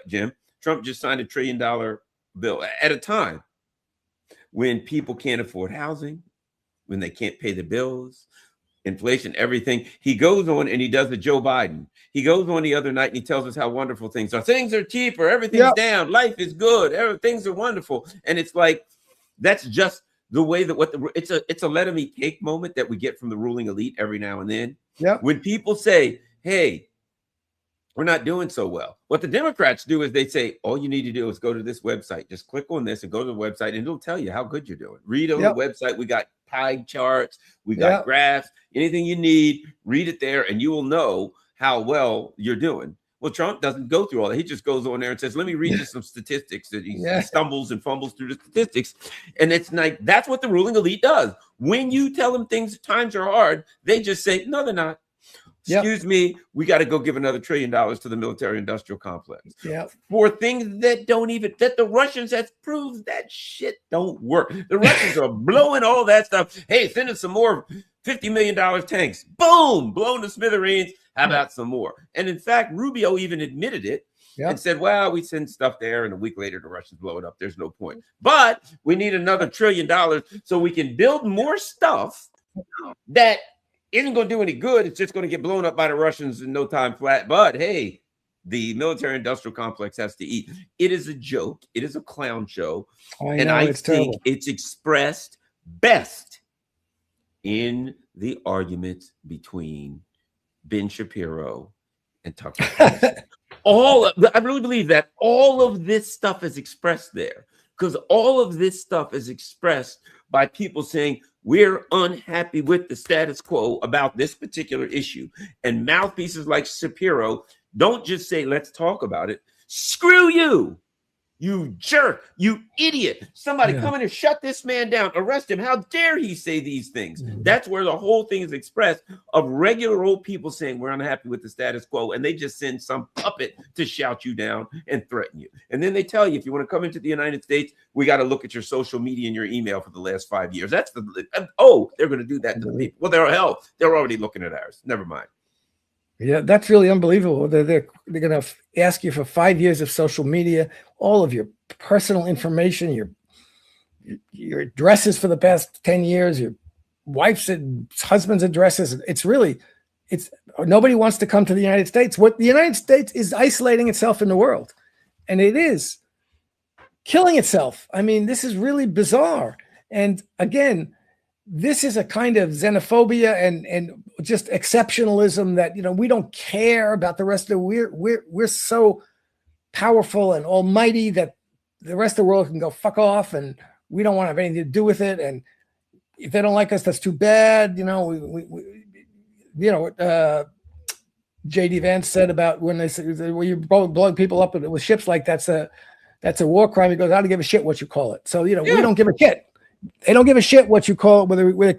Jim. Trump just signed $1 trillion bill at a time when people can't afford housing, when they can't pay the bills, inflation, everything. He goes on and he does the Joe Biden. He goes on the other night and he tells us how wonderful things are. Things are cheaper. Everything's down. Life is good. Things are wonderful. And it's like, that's just the way that it's a let me take moment that we get from the ruling elite every now and then. Yeah. When people say, hey, we're not doing so well. What the Democrats do is they say, all you need to do is go to this website. Just click on this and go to the website and it'll tell you how good you're doing. Read on the website. We got pie charts. We got graphs. Anything you need, read it there and you will know how well you're doing. Well, Trump doesn't go through all that. He just goes on there and says, let me read you some statistics. That he stumbles and fumbles through the statistics. And it's like, that's what the ruling elite does. When you tell them times are hard, they just say, no, they're not. Excuse me, we got to go give another $1 trillion to the military industrial complex for things that the Russians have proved that shit don't work. The Russians are blowing all that stuff. Hey, send us some more $50 million tanks. Boom, blown to smithereens. How about some more? And in fact, Rubio even admitted it and said, well, we send stuff there and a week later the Russians blow it up. There's no point. But we need another $1 trillion so we can build more stuff that isn't going to do any good. It's just going to get blown up by the Russians in no time flat. But hey, the military industrial complex has to eat. It is a joke. It is a clown show. I think it's expressed best in the argument between Ben Shapiro and Tucker Carlson. I really believe that all of this stuff is expressed there because all of this stuff is expressed by people saying, we're unhappy with the status quo about this particular issue. And mouthpieces like Shapiro don't just say, let's talk about it. Screw you, you jerk, you idiot. Somebody come in and shut this man down, arrest him. How dare he say these things? That's where the whole thing is expressed of regular old people saying we're unhappy with the status quo. And they just send some puppet to shout you down and threaten you. And then they tell you, if you want to come into the United States, we got to look at your social media and your email for the last 5 years. That's they're going to do that to the people. Well, they're already looking at ours. Never mind. Yeah, that's really unbelievable. They're going to ask you for 5 years of social media, all of your personal information, your addresses for the past 10 years, your wife's and husband's addresses. It's nobody wants to come to the United States. What the United States is isolating itself in the world, and it is killing itself. I mean, this is really bizarre. And again, this is a kind of xenophobia and just exceptionalism that, we don't care about the rest of we're so powerful and almighty that the rest of the world can go fuck off and we don't want to have anything to do with it. And if they don't like us, that's too bad. JD Vance said about when they say, well, you're blowing people up with ships like that's a war crime. He goes, I don't give a shit what you call it. So, we don't give a shit. They don't give a shit what you call it, whether we're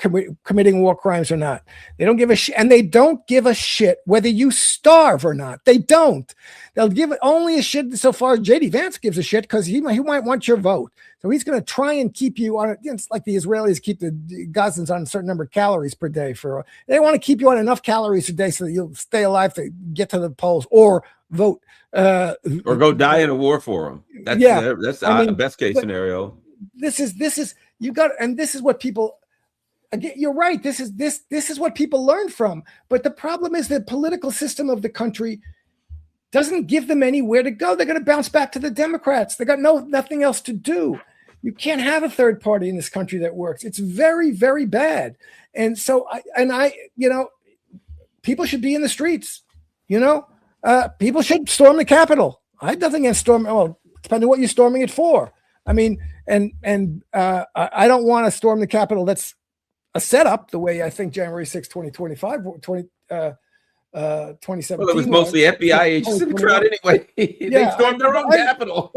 committing war crimes or not. They don't give a shit. And they don't give a shit whether you starve or not. They don't. They'll give it only a shit so far. JD Vance gives a shit because he might want your vote. So he's going to try and keep you on it. It's like the Israelis keep the Gazans on a certain number of calories per day. They want to keep you on enough calories a day so that you'll stay alive to get to the polls or vote. Or go die in a war for them. That's the best case scenario. This is you got, and this is what people. Again, you're right. This is what people learn from. But the problem is the political system of the country doesn't give them anywhere to go. They're going to bounce back to the Democrats. They got nothing else to do. You can't have a third party in this country that works. It's very, very bad. And so people should be in the streets. People should storm the Capitol. I have nothing against storming. Well, depending on what you're storming it for. I mean, and I don't want to storm the Capitol. That's a setup, the way I think January 6, 2025 2017. Well, it was mostly FBI agents in the crowd anyway. They stormed their own Capitol.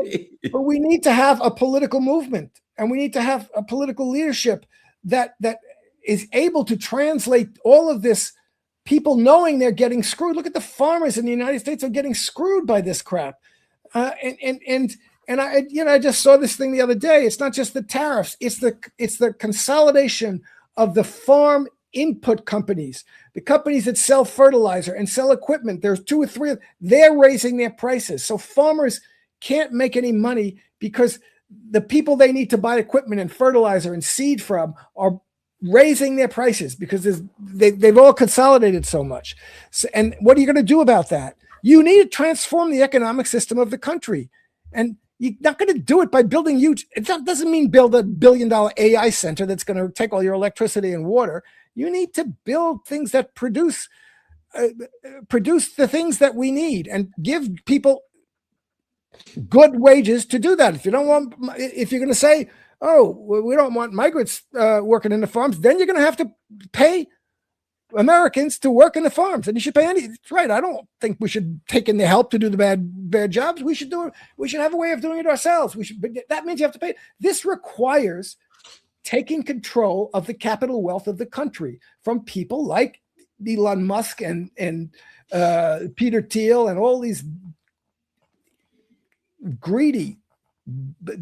But we need to have a political movement, and we need to have a political leadership that is able to translate all of this. People knowing they're getting screwed. Look at the farmers in the United States are getting screwed by this crap. And I just saw this thing the other day. It's not just the tariffs. It's the consolidation of the farm input companies, the companies that sell fertilizer and sell equipment. There's 2 or 3. They're raising their prices. So farmers can't make any money because the people they need to buy equipment and fertilizer and seed from are raising their prices because they've all consolidated so much. So, and what are you going to do about that? You need to transform the economic system of the country. And you're not going to do it by building huge. It doesn't mean build $1 billion AI center that's going to take all your electricity and water. You need to build things that produce the things that we need and give people good wages to do that. If you're going to say, oh, we don't want migrants working in the farms, then you're going to have to pay Americans to work in the farms, and you should pay That's right. I don't think we should take in the help to do the bad jobs. We should do it. We should have a way of doing it ourselves. But that means you have to pay. This requires taking control of the capital wealth of the country from people like Elon Musk and Peter Thiel and all these greedy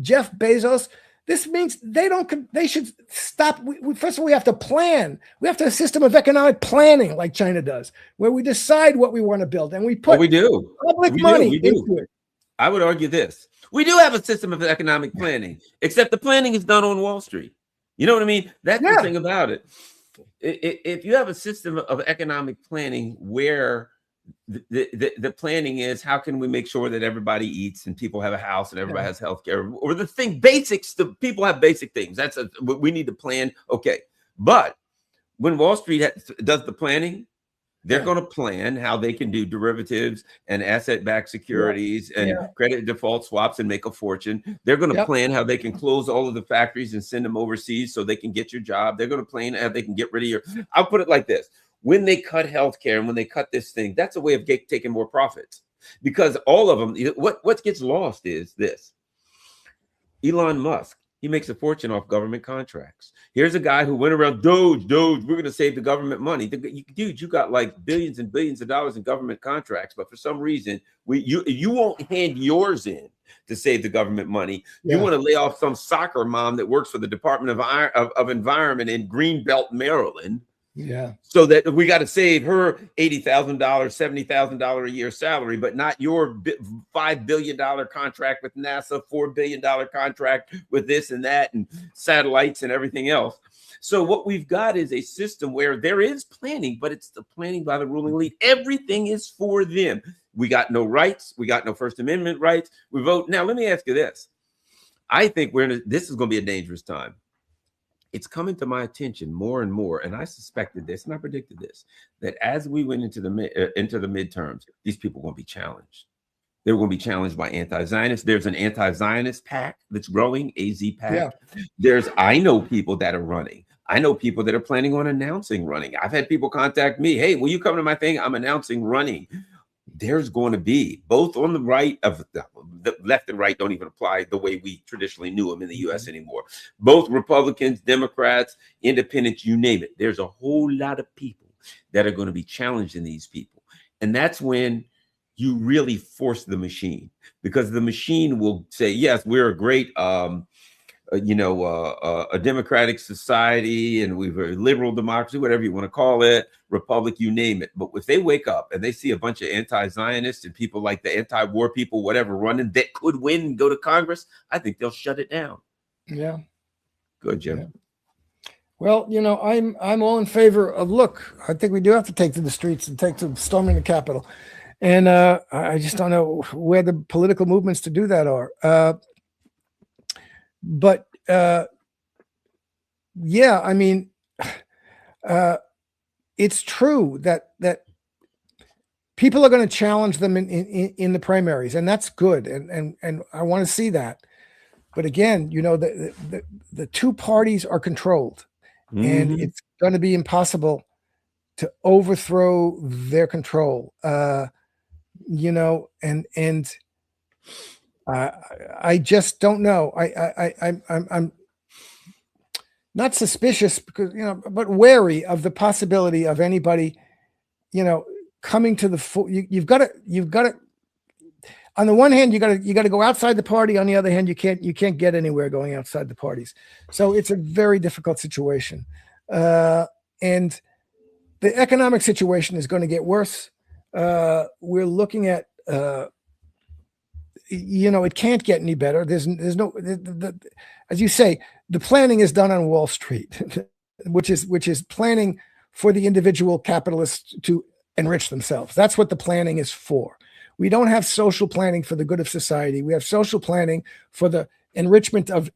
Jeff Bezos. This means they should stop. First of all, we have to plan. We have to have a system of economic planning like China does, where we decide what we want to build and we put public money into it. I would argue this. We do have a system of economic planning, except the planning is done on Wall Street. You know what I mean? That's the thing about it. If you have a system of economic planning where the planning is how can we make sure that everybody eats and people have a house and everybody has health care, or the thing basics, the people have basic things. That's we need to plan. Okay. But when Wall Street does the planning, they're going to plan how they can do derivatives and asset-backed securities and credit default swaps and make a fortune. They're going to plan how they can close all of the factories and send them overseas so they can get your job. They're going to plan how they can get rid of your, I'll put it like this. When they cut healthcare and when they cut this thing, that's a way of taking more profits, because all of them, what gets lost is this. Elon Musk, he makes a fortune off government contracts. Here's a guy who went around, Doge, we're going to save the government money. Dude, you got like billions and billions of dollars in government contracts, but for some reason, you won't hand yours in to save the government money. You want to lay off some soccer mom that works for the Department of Environment in Greenbelt, Maryland. Yeah. So that we got to save her $80,000, $70,000 a year salary, but not your $5 billion contract with NASA, $4 billion contract with this and that and satellites and everything else. So what we've got is a system where there is planning, but it's the planning by the ruling elite. Everything is for them. We got no rights. We got no First Amendment rights. We vote. Now, let me ask you this. I think this is going to be a dangerous time. It's coming to my attention more and more, and I suspected this, and I predicted this, that as we went into the midterms, these people are going to be challenged. They're going to be challenged by anti-Zionists. There's an anti-Zionist pack that's growing, AZ pack. Yeah. I know people that are running. I know people that are planning on announcing running. I've had people contact me, hey, will you come to my thing? I'm announcing running. There's going to be, both on the right of the left and right don't even apply the way we traditionally knew them in the U.S. anymore. Both Republicans, Democrats, independents, you name it. There's a whole lot of people that are going to be challenging these people. And that's when you really force the machine, because the machine will say, yes, we're a great, a democratic society, and we're a liberal democracy, whatever you want to call it, republic, you name it. But if they wake up and they see a bunch of anti-Zionists and people like the anti-war people, whatever, running that could win and go to Congress, I think they'll shut it down. Yeah. Good, Jim. Yeah. Well, I'm all in favor of, look, I think we do have to take to the streets and take to storming the Capitol. And I just don't know where the political movements to do that are. But I mean, it's true that people are going to challenge them in the primaries, and that's good, and I want to see that. But again, the two parties are controlled, and it's going to be impossible to overthrow their control. You know, and I just don't know. I'm not suspicious because, you know, but wary of the possibility of anybody, you know, coming to the full. You've got to. On the one hand, you got to go outside the party. On the other hand, you can't get anywhere going outside the parties. So it's a very difficult situation, and the economic situation is going to get worse. We're looking at, you know, it can't get any better. There's no, as you say, the planning is done on Wall Street, which is planning for the individual capitalists to enrich themselves. That's what the planning is for. We don't have social planning for the good of society. We have social planning for the enrichment of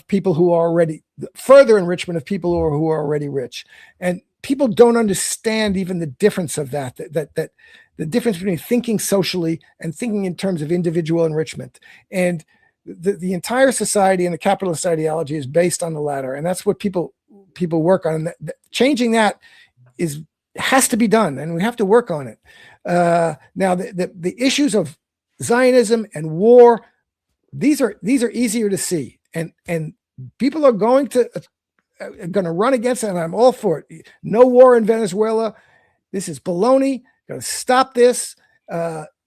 people who are already, further enrichment of people who are already rich. And people don't understand even the difference of that the difference between thinking socially and thinking in terms of individual enrichment. And the entire society and the capitalist ideology is based on the latter. And that's what people work on. And changing that has to be done, and we have to work on it. Now, the issues of Zionism and war, these are easier to see, and people are going to run against it, and I'm all for it. No war in Venezuela. This is baloney. Got to stop this.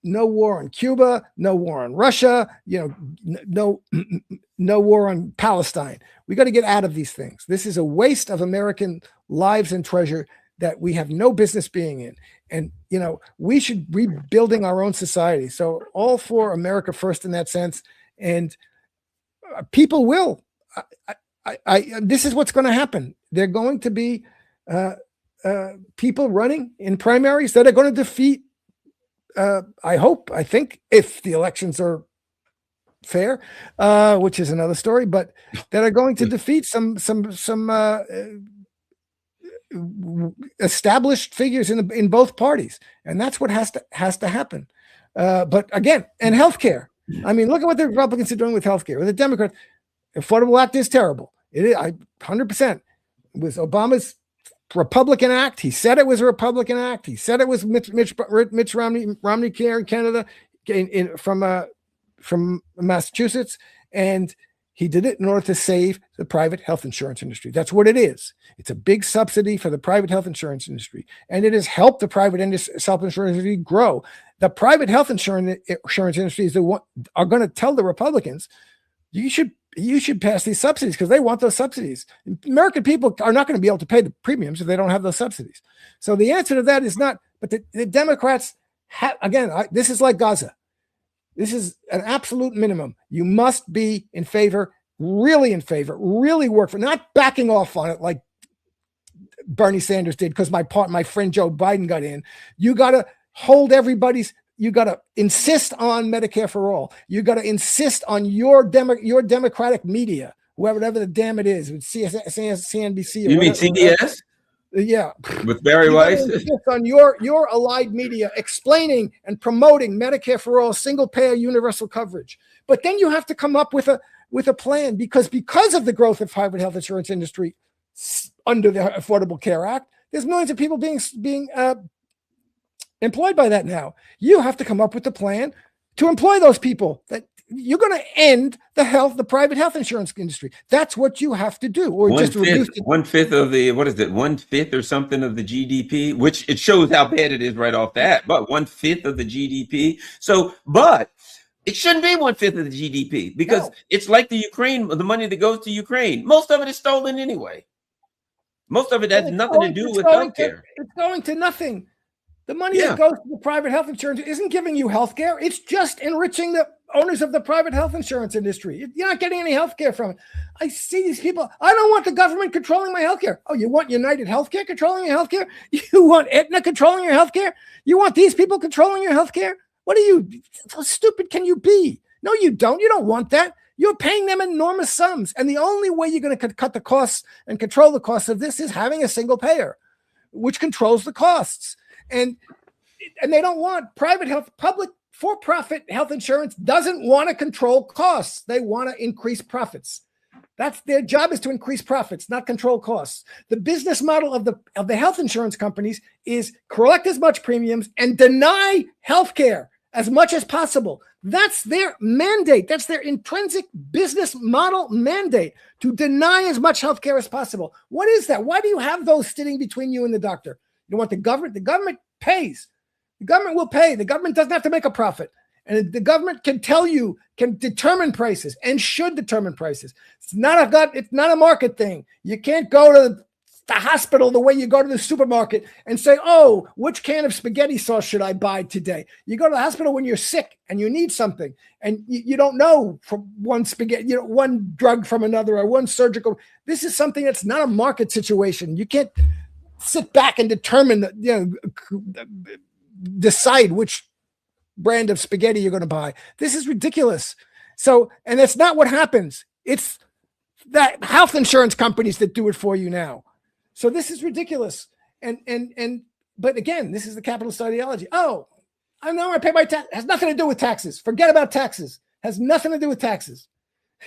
No war on Cuba. No war on Russia. You know, no war on Palestine. We got to get out of these things. This is a waste of American lives and treasure that we have no business being in. And, you know, we should be building our own society. So all for America first in that sense. And people will. This is what's going to happen. They're going to be people running in primaries that are going to defeat, I think, if the elections are fair, which is another story, but that are going to defeat some established figures in both parties, and that's what has to happen. But again, and healthcare. I mean, look at what the Republicans are doing with healthcare. With the Democrats, Affordable Act is terrible. It is 100%. It was Obama's Republican act. He said it was a Republican act. He said it was Mitch Romney care in Canada, from Massachusetts, and he did it in order to save the private health insurance industry. That's what it is. It's a big subsidy for the private health insurance industry, and it has helped the private health insurance industry grow. The private health insurance industry is are going to tell the Republicans, you should pass these subsidies because they want those subsidies. American people are not going to be able to pay the premiums if they don't have those subsidies. So the answer to that is not. But the Democrats this is like Gaza. This is an absolute minimum. You must be in favor, really work for, not backing off on it like Bernie Sanders did because my friend Joe Biden got in. You got to hold you got to insist on Medicare for all. You got to insist on your Democratic media, whatever the damn it is, with CNBC. You mean CBS? Yeah, with Barry Weiss on your allied media explaining and promoting Medicare for all, single payer, universal coverage. But then you have to come up with a plan because of the growth of private health insurance industry under the Affordable Care Act. There's millions of people being employed by that now. You have to come up with a plan to employ those people. That you're going to end the private health insurance industry. That's what you have to do, or just reduce it. 1/5 of the 1/5 or something of the GDP, which it shows how bad it is right off that. But 1/5 of the GDP. So, but it shouldn't be 1/5 of the GDP because it's like the money that goes to Ukraine. Most of it is stolen anyway. Most of it has nothing to do with healthcare. It's going to nothing. The money that goes to the private health insurance isn't giving you health care. It's just enriching the owners of the private health insurance industry. You're not getting any health care from it. I see these people. I don't want the government controlling my health care. Oh, you want United Healthcare controlling your health care? You want Aetna controlling your health care? You want these people controlling your health care? How stupid can you be? No, you don't. You don't want that. You're paying them enormous sums. And the only way you're going to cut the costs and control the costs of this is having a single payer, which controls the costs. And they don't want public for-profit health insurance doesn't want to control costs. They want to increase profits. That's their job, is to increase profits, not control costs. The business model of the health insurance companies is collect as much premiums and deny health care as much as possible. That's their mandate. That's their intrinsic business model mandate, to deny as much health care as possible. What is that? Why do you have those sitting between you and the doctor? You want the government? The government pays. The government will pay. The government doesn't have to make a profit. And the government can tell you, can determine prices, and should determine prices. It's not a market thing. You can't go to the hospital the way you go to the supermarket and say, oh, which can of spaghetti sauce should I buy today? You go to the hospital when you're sick and you need something, and you don't know from one spaghetti, one drug from another, or one surgical. This is something that's not a market situation. You can't sit back and determine, decide which brand of spaghetti you're going to buy. This is ridiculous. So, and that's not what happens. It's that health insurance companies that do it for you now. So this is ridiculous. But again, this is the capitalist ideology. Oh, I know I pay my tax. It has nothing to do with taxes. Forget about taxes. It has nothing to do with taxes.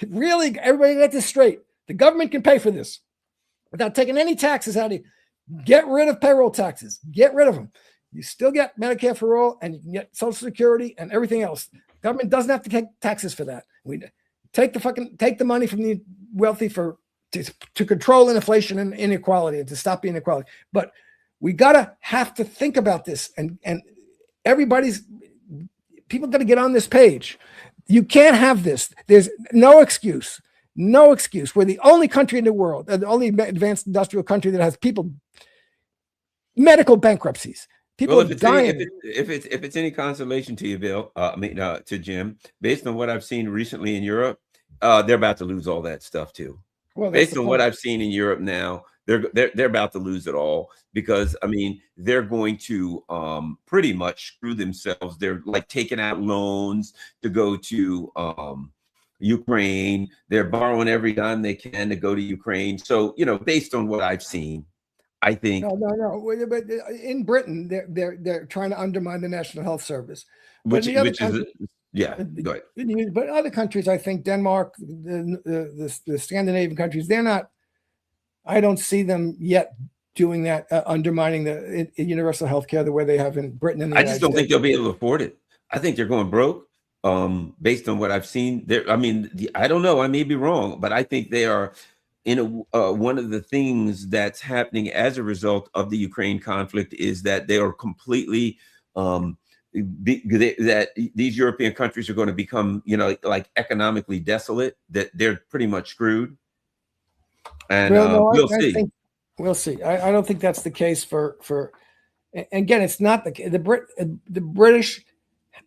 Really, everybody get this straight. The government can pay for this without taking any taxes out of you. Get rid of payroll taxes. Get rid of them. You still get Medicare for all, and you can get Social Security and everything else. Government doesn't have to take taxes for that. We take the money from the wealthy to control inflation and inequality, and to stop the inequality. But we have to think about this, and people got to get on this page. You can't have this. There's no excuse. No excuse. We're the only country in the world, the only advanced industrial country that has medical bankruptcies. People are dying. If it's any consolation to you, Bill, to Jim, based on what I've seen recently in Europe, they're about to lose all that stuff too. Well, based on what I've seen in Europe now, they're about to lose it all, because they're going to pretty much screw themselves. They're like taking out loans to go to Ukraine. They're borrowing every dime they can to go to Ukraine. So based on what I've seen, I think no. But in Britain, they're trying to undermine the National Health Service. Go ahead. But other countries, I think Denmark, the Scandinavian countries, they're not. I don't see them yet doing that, undermining the universal health care the way they have in Britain. And I just don't think they'll be able to afford it. I think they're going broke. Based on what I've seen, I don't know. I may be wrong, but I think they are. One of the things that's happening as a result of the Ukraine conflict is that they are completely that these European countries are going to become, like economically desolate, that they're pretty much screwed. And we'll see. We'll see. I don't think that's the case for. Again, it's not the British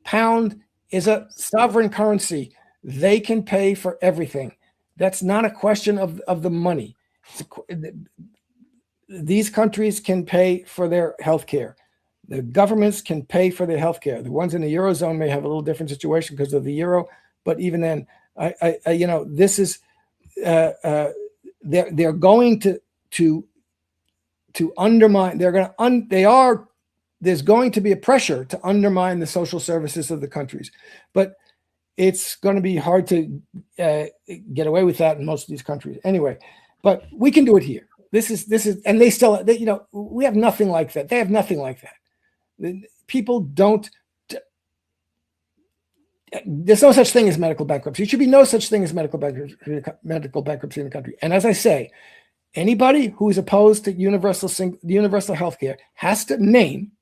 pound is a sovereign currency. They can pay for everything. That's not a question of the money. These countries can pay for their health care. The governments can pay for their health care. The ones in the Eurozone may have a little different situation because of the euro, but even then, this is they're going to undermine. There's going to be a pressure to undermine the social services of the countries, but it's going to be hard to get away with that in most of these countries anyway. But we can do it here. This is, and they still, we have nothing like that. They have nothing like that. People don't. There's no such thing as medical bankruptcy. There should be no such thing as medical bankruptcy in the country. And as I say, anybody who is opposed to universal health care has to name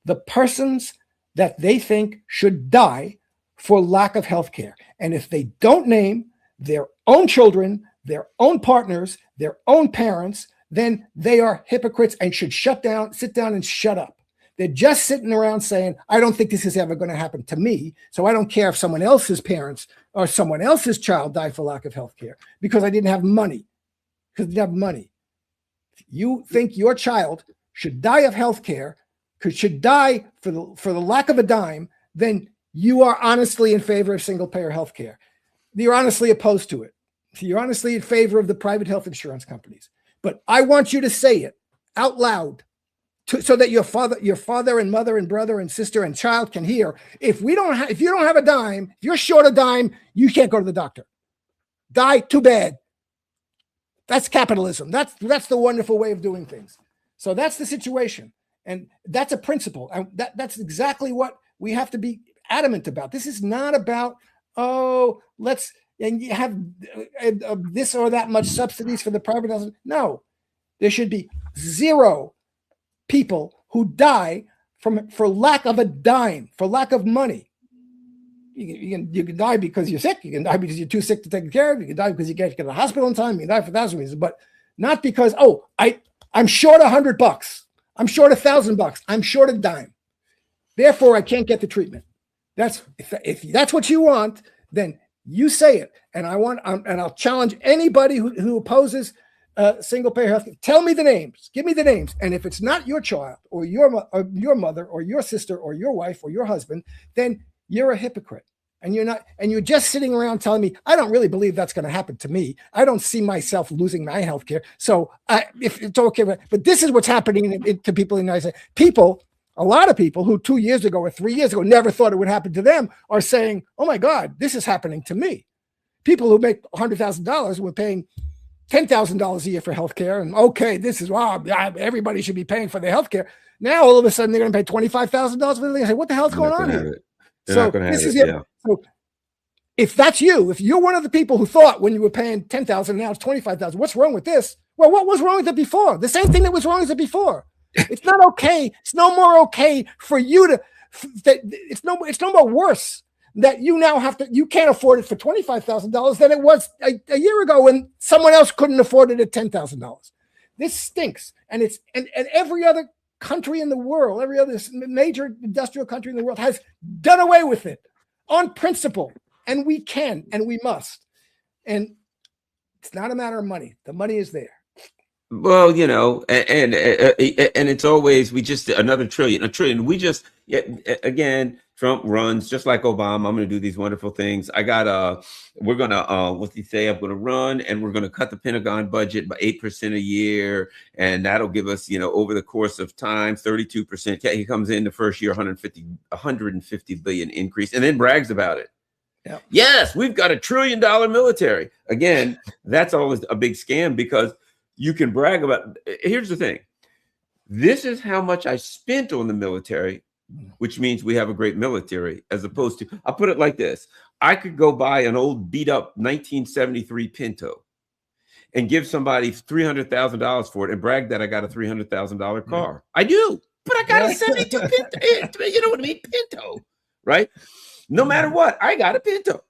the persons that they think should die for lack of health care. And if they don't name their own children, their own partners, their own parents, then they are hypocrites and should sit down and shut up. They're just sitting around saying, I don't think this is ever going to happen to me, so I don't care if someone else's parents or someone else's child died for lack of health care because I didn't have money. Because they have money. If you think your child should die of health care, should die for the lack of a dime, then you are honestly in favor of single-payer health care. You're honestly opposed to it. You're honestly in favor of the private health insurance companies. But I want you to say it out loud so that your father and mother and brother and sister and child can hear. If you don't have a dime, if you're short a dime, you can't go to the doctor. Die, too bad. That's capitalism. That's the wonderful way of doing things. So that's the situation. And that's a principle. And that's exactly what we have to be adamant about. This is not about, and you have this or that much subsidies for the private. No, there should be 0 people who die for lack of a dime, for lack of money. You can die because you're sick. You can die because you're too sick to take care of. You can die because you can't get to the hospital in time. You can die for 1,000 reasons, but not because, I'm short $100. I'm short $1,000. I'm short a dime. Therefore, I can't get the treatment. If that's what you want, then you say it. And I'll challenge anybody who opposes single payer health care. Tell me the names. Give me the names. And if it's not your child or your mother or your sister or your wife or your husband, then you're a hypocrite. And you're just sitting around telling me, I don't really believe that's going to happen to me. I don't see myself losing my health care. So if it's okay, but this is what's happening to people in the United States. A lot of people who 2 years ago or 3 years ago never thought it would happen to them are saying, oh my God, this is happening to me. People who make $100,000 were paying $10,000 a year for health care. And okay, this is, everybody should be paying for their health care. Now, all of a sudden, they're going to pay $25,000 for it. Say, what the hell's going on here? So this is it. Yeah. So if that's you, if you're one of the people who thought when you were paying $10,000, now it's $25,000, what's wrong with this? Well, what was wrong with it before? The same thing that was wrong with it before. It's not okay. It's no more okay for you to. It's no more worse that you now you can't afford it for $25,000 than it was a year ago when someone else couldn't afford it at $10,000. This stinks, and every other country in the world, every other major industrial country in the world has done away with it on principle, and we can and we must. And it's not a matter of money. The money is there. Well, and it's always another trillion. We just again, Trump runs just like Obama. I'm going to do these wonderful things. We're going to what's he say? I'm going to run, and we're going to cut the Pentagon budget by 8% a year, and that'll give us, over the course of time, 32%. He comes in the first year, 150 billion increase, and then brags about it. Yep. Yes, we've got $1 trillion military. Again, that's always a big scam because you can brag about. Here's the thing. This is how much I spent on the military, which means we have a great military, as opposed to, I'll put it like this. I could go buy an old beat up 1973 Pinto and give somebody $300,000 for it and brag that I got a $300,000 car. I do, but I got a 72 Pinto. You know what I mean? Pinto, right? No matter what, I got a Pinto.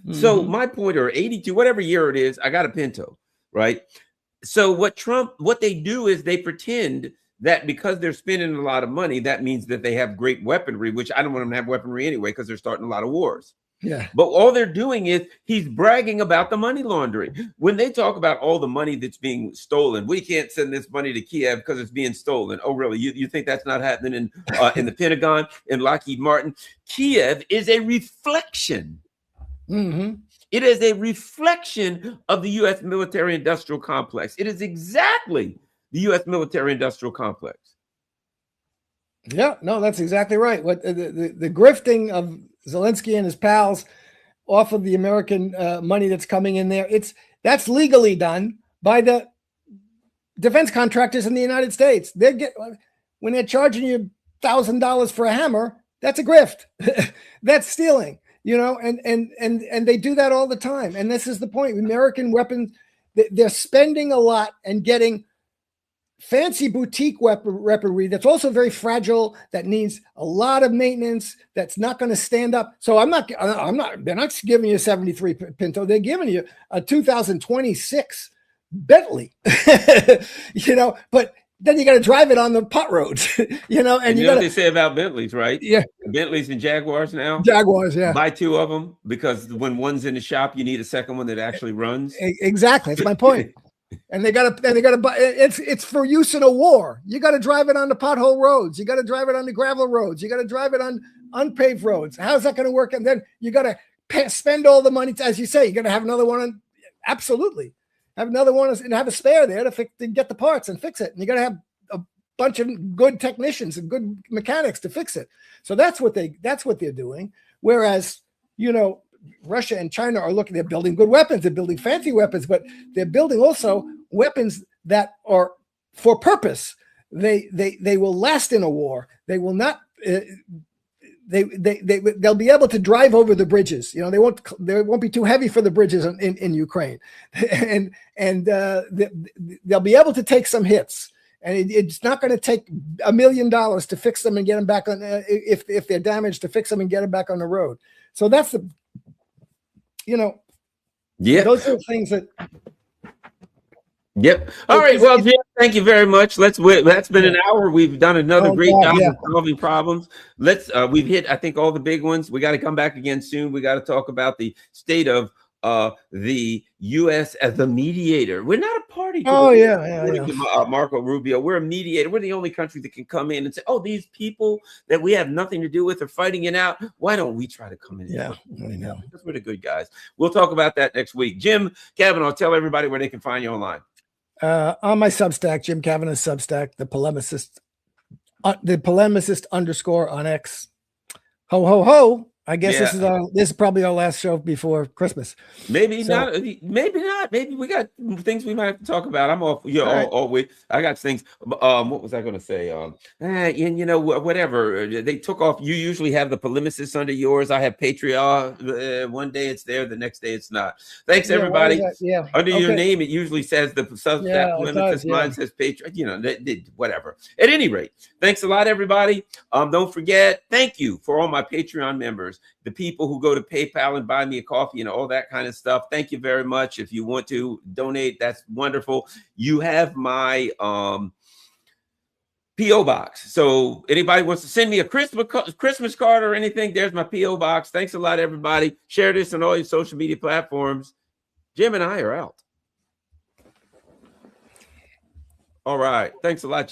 Mm-hmm. So my point, or 82, whatever year it is, I got a Pinto, right? So what they do is they pretend that because they're spending a lot of money, that means that they have great weaponry, which I don't want them to have weaponry anyway, because they're starting a lot of wars. Yeah. But all they're doing is he's bragging about the money laundering. When they talk about all the money that's being stolen, we can't send this money to Kiev because it's being stolen. Oh, really? You think that's not happening in the Pentagon, in Lockheed Martin? Kiev is a reflection. Mm-hmm. It is a reflection of the U.S. military-industrial complex. It is exactly the U.S. military-industrial complex. Yeah, no, that's exactly right. What the grifting of Zelensky and his pals off of the American money that's coming in there, that's legally done by the defense contractors in the United States. When they're charging you $1,000 for a hammer, that's a grift. That's stealing. And they do that all the time. And this is the point. American weapons, they're spending a lot and getting fancy boutique weaponry that's also very fragile, that needs a lot of maintenance, that's not going to stand up. So they're not giving you a 73 Pinto. They're giving you a 2026 Bentley, but then you got to drive it on the pot roads, and you know what they say about Bentleys, right? Yeah. Bentleys and Jaguars now. Jaguars, yeah. Buy 2 of them because when one's in the shop, you need a second one that actually runs. Exactly. That's my point. And they got to buy it's for use in a war. You got to drive it on the pothole roads. You got to drive it on the gravel roads. You got to drive it on unpaved roads. How's that going to work? And then you got to spend all the money, as you say. You got to have another one. Absolutely. Have another one and have a spare there to get the parts and fix it. And you got to have a bunch of good technicians and good mechanics to fix it. So that's what they're doing. Whereas, Russia and China they're building good weapons. They're building fancy weapons, but they're building also weapons that are for purpose. They will last in a war. They will not. They'll be able to drive over the bridges. They won't be too heavy for the bridges in Ukraine, and they'll be able to take some hits. And it's not going to take $1 million to fix them and get them back on. If they're damaged, to fix them and get them back on the road. So that's the, those are the things that. Yep. All right. Well, Jim, thank you very much. That's been an hour. We've done another great job of solving problems. We've hit, I think, all the big ones. We got to come back again soon. We got to talk about the state of the U.S. as the mediator. We're not a party to Marco Rubio. We're a mediator. We're the only country that can come in and say, oh, these people that we have nothing to do with are fighting it out. Why don't we try to come in? Yeah, I know. Because we're the good guys. We'll talk about that next week. Jim Kavanaugh, tell everybody where they can find you online. On my Substack, Jim Kavanaugh's Substack, the polemicist _, on X. Ho ho ho! I guess this is probably our last show before Christmas. Maybe not. Maybe not. Maybe we got things we might have to talk about. I'm off. All week. I got things. What was I going to say? Whatever. They took off. You usually have the polemicist under yours. I have Patreon. One day it's there. The next day it's not. Thanks everybody. Under your name, it usually says the polemicist. Mine says Patreon. Whatever. At any rate, thanks a lot, everybody. Don't forget. Thank you for all my Patreon members. The people who go to PayPal and buy me a coffee and all that kind of stuff. Thank you very much. If you want to donate, that's wonderful. You have my P.O. box. So anybody wants to send me a Christmas card or anything, there's my P.O. box. Thanks a lot, everybody. Share this on all your social media platforms. Jim and I are out. All right. Thanks a lot, Jim.